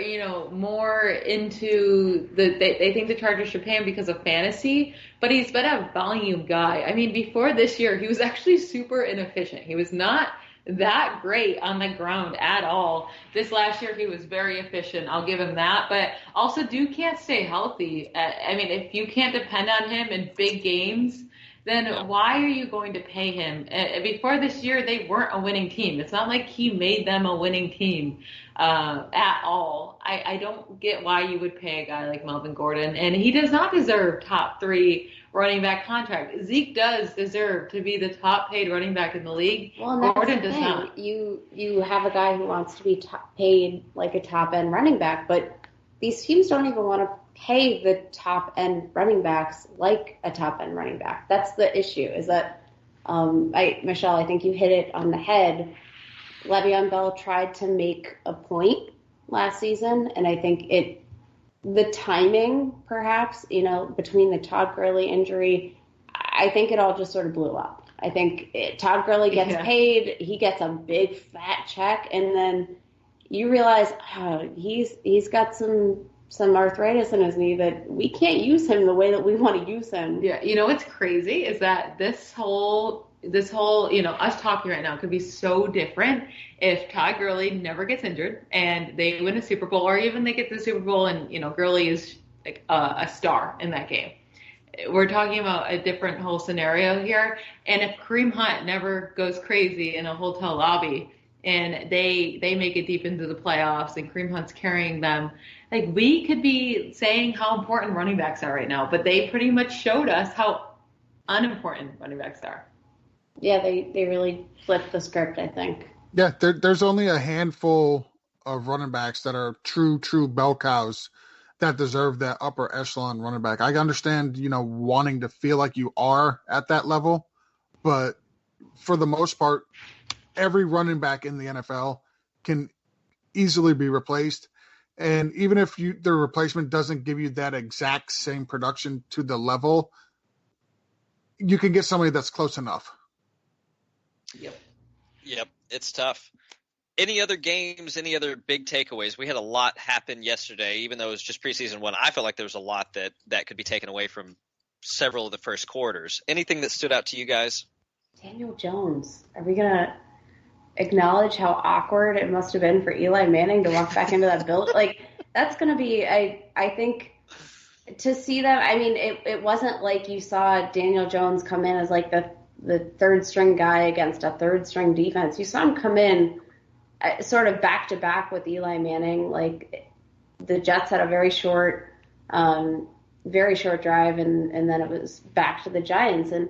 more into they think the Chargers should pay him because of fantasy, but he's been a volume guy. I mean, before this year, he was actually super inefficient. He was not that great on the ground at all. This last year, he was very efficient. I'll give him that. But also, Duke can't stay healthy. I mean, if you can't depend on him in big games, then why are you going to pay him? Before this year, they weren't a winning team. It's not like he made them a winning team at all. I don't get why you would pay a guy like Melvin Gordon. And he does not deserve top 3 running back contract. Zeke does deserve to be the top paid running back in the league. Well, Gordon does not. You have a guy who wants to be paid like a top end running back, but these teams don't even want to pay the top end running backs like a top end running back. That's the issue. Is that Michelle? I think you hit it on the head. Le'Veon Bell tried to make a point last season, and I think the timing, perhaps, between the Todd Gurley injury, I think it all just sort of blew up. I think Todd Gurley gets paid, he gets a big fat check, and then you realize he's got some arthritis in his knee that we can't use him the way that we want to use him. Yeah, what's crazy is that this whole us talking right now could be so different if Todd Gurley never gets injured and they win a Super Bowl, or even they get to the Super Bowl and, Gurley is like a star in that game. We're talking about a different whole scenario here. And if Kareem Hunt never goes crazy in a hotel lobby and they make it deep into the playoffs and Kareem Hunt's carrying them, like, we could be saying how important running backs are right now, but they pretty much showed us how unimportant running backs are. Yeah, they really flipped the script, I think. Yeah, there's only a handful of running backs that are true bell cows that deserve that upper echelon running back. I understand, wanting to feel like you are at that level, but for the most part, every running back in the NFL can easily be replaced. And even if the replacement doesn't give you that exact same production to the level, you can get somebody that's close enough. Yep. It's tough. Any other games, any other big takeaways? We had a lot happen yesterday, even though it was just preseason 1. I felt like there was a lot that could be taken away from several of the first quarters. Anything that stood out to you guys? Daniel Jones. Are we going to acknowledge how awkward it must have been for Eli Manning to walk back into that building? Like, that's going to be, I think, to see them. I mean, it wasn't like you saw Daniel Jones come in as like the third string guy against a third string defense. You saw him come in sort of back to back with Eli Manning. Like, the Jets had a very short drive, and then it was back to the Giants. And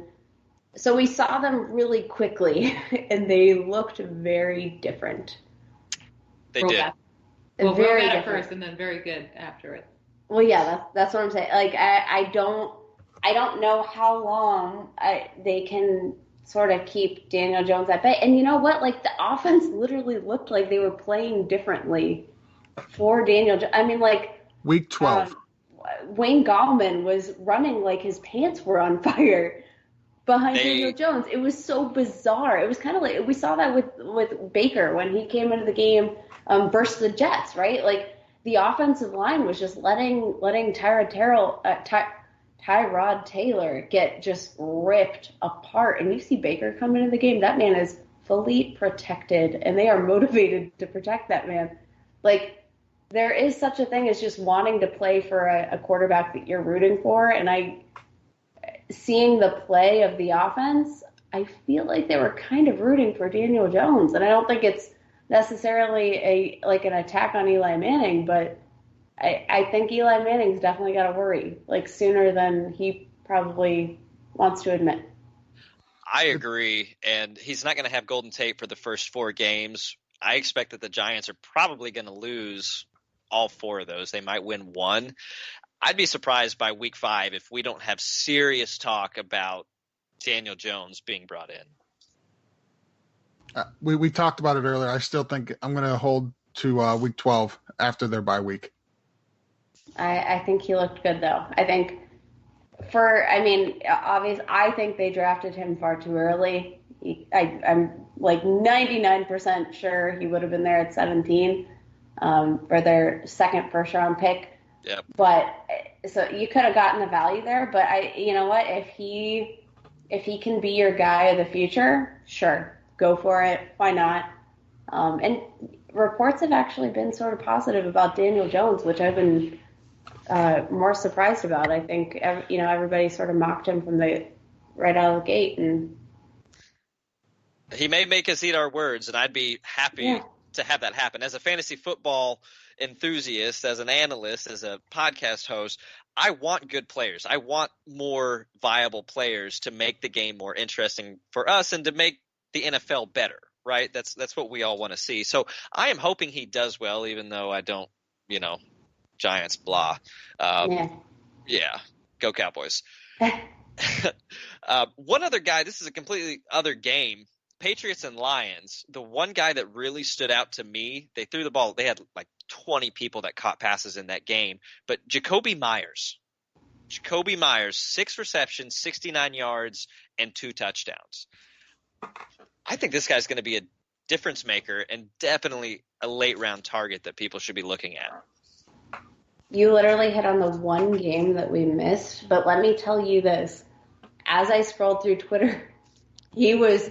so we saw them really quickly, and they looked very different. They did. Well, very bad at first and then very good after it. Well, yeah, that's what I'm saying. Like, I don't know how long they can sort of keep Daniel Jones at bay. And you know what? Like, the offense literally looked like they were playing differently for Daniel Jones. I mean, like, Week 12. Wayne Gallman was running like his pants were on fire behind Daniel Jones. It was so bizarre. It was kind of like we saw that with Baker when he came into the game versus the Jets, right? Like, the offensive line was just letting Tyrod Taylor get just ripped apart. And you see Baker come into the game, that man is fully protected, and they are motivated to protect that man. Like, there is such a thing as just wanting to play for a quarterback that you're rooting for. And seeing the play of the offense, I feel like they were kind of rooting for Daniel Jones. And I don't think it's necessarily an attack on Eli Manning, but I think Eli Manning's definitely got to worry, like, sooner than he probably wants to admit. I agree, and he's not going to have golden tape for the first 4 games. I expect that the Giants are probably going to lose all 4 of those. They might win 1. I'd be surprised by week 5 if we don't have serious talk about Daniel Jones being brought in. We talked about it earlier. I still think I'm going to hold to week 12 after their bye week. I think he looked good, though. I think obviously, I think they drafted him far too early. I'm like 99% sure he would have been there at 17 for their second first-round pick. Yep. But so you could have gotten the value there. But you know what? If he can be your guy of the future, sure, go for it. Why not? And reports have actually been sort of positive about Daniel Jones, which I've been more surprised about. I think everybody sort of mocked him from the right out of the gate, and he may make us eat our words, and I'd be happy to have that happen. As a fantasy football enthusiast, as an analyst, as a podcast host, I want good players. I want more viable players to make the game more interesting for us and to make the NFL better, right? That's what we all want to see. So I am hoping he does well, even though I don't, Giants, blah. Yeah, go Cowboys. One other guy, this is a completely other game, Patriots and Lions. The one guy that really stood out to me, they threw the ball. They had like 20 people that caught passes in that game. But Jacoby Myers, 6 receptions, 69 yards, and 2 touchdowns. I think this guy's going to be a difference maker and definitely a late-round target that people should be looking at. You literally hit on the one game that we missed, but let me tell you this. As I scrolled through Twitter, he was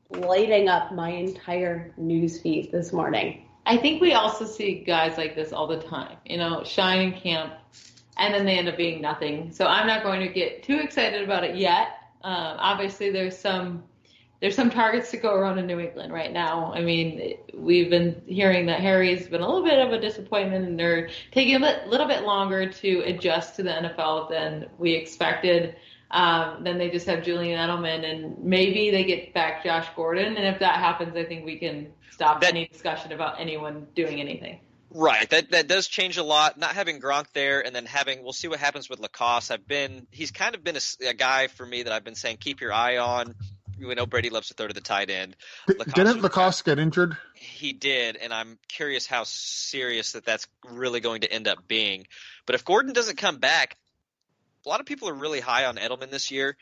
lighting up my entire news feed this morning. I think we also see guys like this all the time, shine in camp, and then they end up being nothing. So I'm not going to get too excited about it yet. Obviously, there's some targets to go around in New England right now. I mean, we've been hearing that Harry's been a little bit of a disappointment, and they're taking a little bit longer to adjust to the NFL than we expected. Then they just have Julian Edelman, and maybe they get back Josh Gordon. And if that happens, I think we can stop any discussion about anyone doing anything. Right. That does change a lot. Not having Gronk there, and then we'll see what happens with Lacoste. He's kind of been a guy for me that I've been saying, keep your eye on. We know Brady loves to throw to the tight end. Didn't Lacoste get injured? He did, and I'm curious how serious that's really going to end up being. But if Gordon doesn't come back, a lot of people are really high on Edelman this year.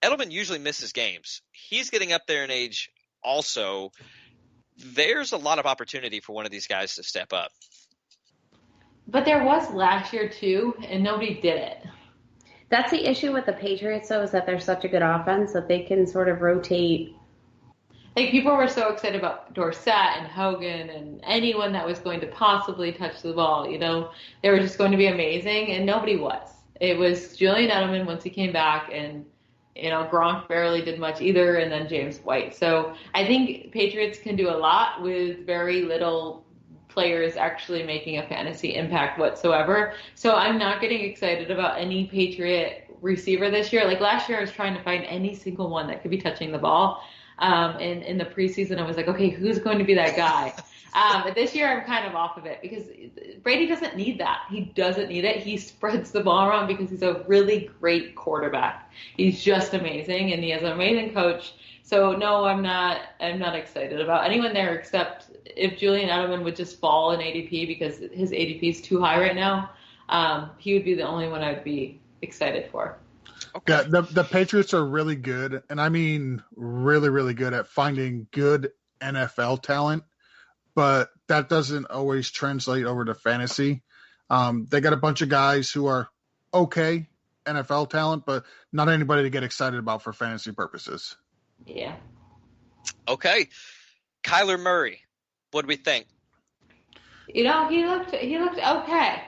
Edelman usually misses games. He's getting up there in age also. There's a lot of opportunity for one of these guys to step up. But there was last year too, and nobody did it. That's the issue with the Patriots, though, is that they're such a good offense that they can sort of rotate. Like, people were so excited about Dorsett and Hogan and anyone that was going to possibly touch the ball. They were just going to be amazing, and nobody was. It was Julian Edelman once he came back, and Gronk barely did much either, and then James White. So I think Patriots can do a lot with very little players actually making a fantasy impact whatsoever. So I'm not getting excited about any Patriot receiver this year. Like last year, I was trying to find any single one that could be touching the ball. And in the preseason, I was like, okay, who's going to be that guy? But this year I'm kind of off of it because Brady doesn't need that. He doesn't need it. He spreads the ball around because he's a really great quarterback. He's just amazing, and he has an amazing coach. So no, I'm not excited about anyone there except if Julian Edelman would just fall in ADP because his ADP is too high right now. He would be the only one I'd be excited for. Okay. Yeah, the Patriots are really good, and I mean really, really good at finding good NFL talent, but that doesn't always translate over to fantasy. They got a bunch of guys who are okay NFL talent, but not anybody to get excited about for fantasy purposes. Yeah. Okay. Kyler Murray, what do we think? He looked okay.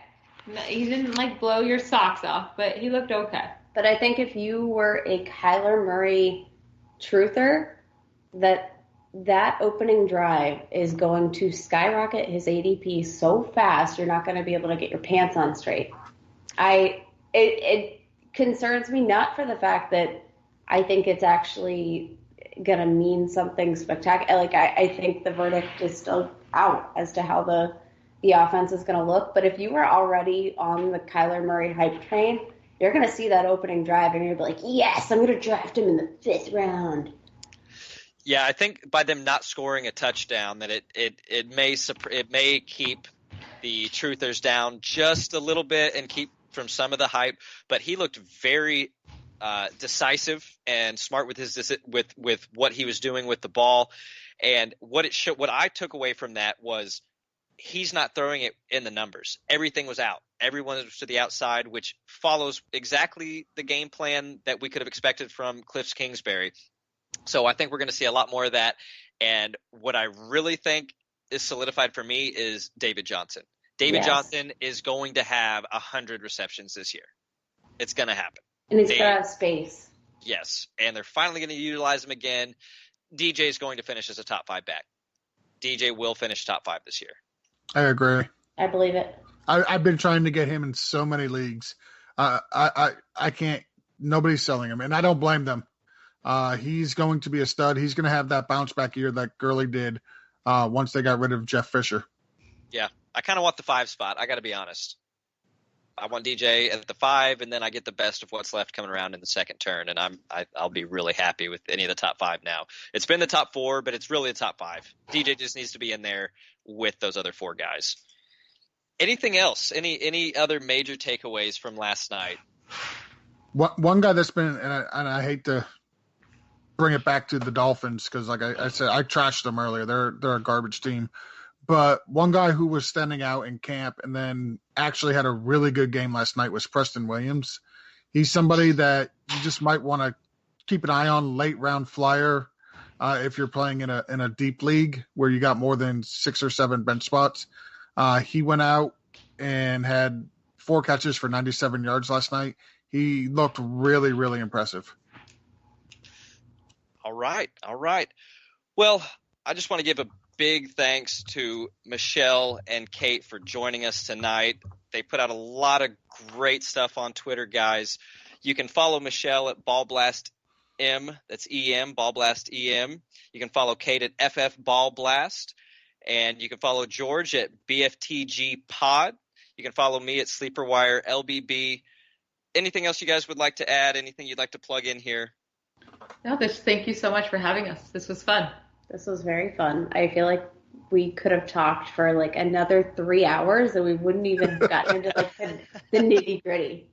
He didn't blow your socks off, but he looked okay. But I think if you were a Kyler Murray truther, that opening drive is going to skyrocket his ADP so fast you're not going to be able to get your pants on straight. It concerns me not for the fact that I think it's actually going to mean something spectacular. I think the verdict is still out as to how the offense is going to look. But if you were already on the Kyler Murray hype train, you're going to see that opening drive and you're going to be like, yes, I'm going to draft him in the 5th round. Yeah, I think by them not scoring a touchdown, that it may keep the truthers down just a little bit and keep from some of the hype. But he looked very decisive and smart with with what he was doing with the ball. And what I took away from that was he's not throwing it in the numbers. Everything was out. Everyone was to the outside, which follows exactly the game plan that we could have expected from Cliff Kingsbury. So I think we're going to see a lot more of that. And what I really think is solidified for me is David Johnson. David Johnson is going to have 100 receptions this year. It's going to happen. And he's going to have space. Yes. And they're finally going to utilize him again. DJ is going to finish as a top 5 back. DJ will finish top 5 this year. I agree. I believe it. I've been trying to get him in so many leagues. I can't. Nobody's selling him, and I don't blame them. He's going to be a stud. He's going to have that bounce back year that Gurley did once they got rid of Jeff Fisher. Yeah, I kind of want the 5 spot. I got to be honest. I want DJ at the 5, and then I get the best of what's left coming around in the second turn, and I'll be really happy with any of the top 5 now. It's been the top 4, but it's really the top 5. DJ just needs to be in there with those other 4 guys. Anything else? Any other major takeaways from last night? One guy that's been, and I hate to bring it back to the Dolphins because, like I said, I trashed them earlier. They're a garbage team. But one guy who was standing out in camp and then actually had a really good game last night was Preston Williams. He's somebody that you just might want to keep an eye on, late round flyer, if you're playing in a deep league where you got more than 6 or 7 bench spots. He went out and had 4 catches for 97 yards last night. He looked really, really impressive. All right. Well, I just want to give a big thanks to Michelle and Kate for joining us tonight. They put out a lot of great stuff on Twitter, guys. You can follow Michelle at Ballblast M. That's EM, Ballblast EM. You can follow Kate at FF Ballblast. And you can follow George at BFTG Pod. You can follow me at SleeperWire LBB. Anything else you guys would like to add? Anything you'd like to plug in here? No, thank you so much for having us. This was fun. This was very fun. I feel like we could have talked for another 3 hours and we wouldn't even have gotten into the nitty gritty.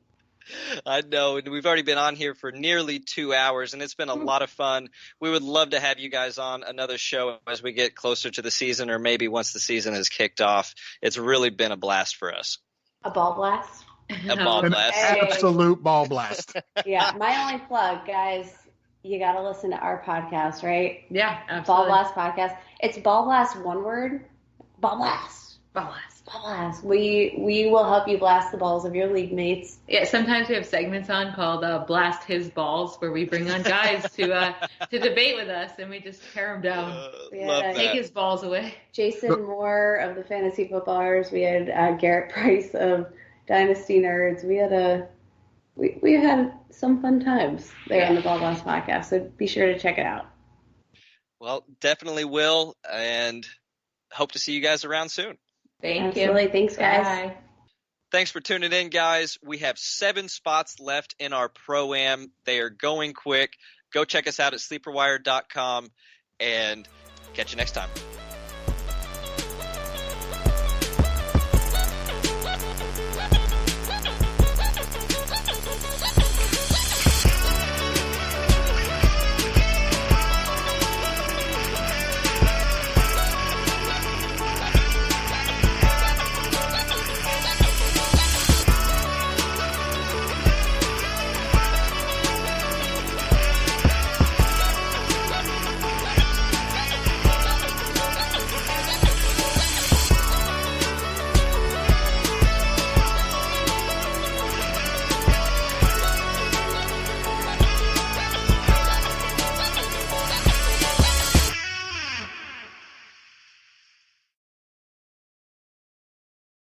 I know. And we've already been on here for nearly 2 hours and it's been a lot of fun. We would love to have you guys on another show as we get closer to the season or maybe once the season has kicked off. It's really been a blast for us. A ball blast? A ball blast. An absolute ball blast. Yeah. My only plug, guys. You got to listen to our podcast, right? Yeah, absolutely. Ball Blast podcast. It's Ball Blast, one word. Ball Blast. Ball Blast. Ball Blast. We will help you blast the balls of your league mates. Yeah, sometimes we have segments on called Blast His Balls, where we bring on guys to debate with us, and we just tear them down. Take his balls away. Jason Moore of the Fantasy Footballers. We had Garrett Price of Dynasty Nerds. We had some fun times there on the Ball Blast podcast, so be sure to check it out. Well, definitely will. And hope to see you guys around soon. Thank you. Absolutely. Thanks, guys. Bye. Thanks for tuning in, guys. We have 7 spots left in our Pro-Am. They are going quick. Go check us out at sleeperwire.com and catch you next time.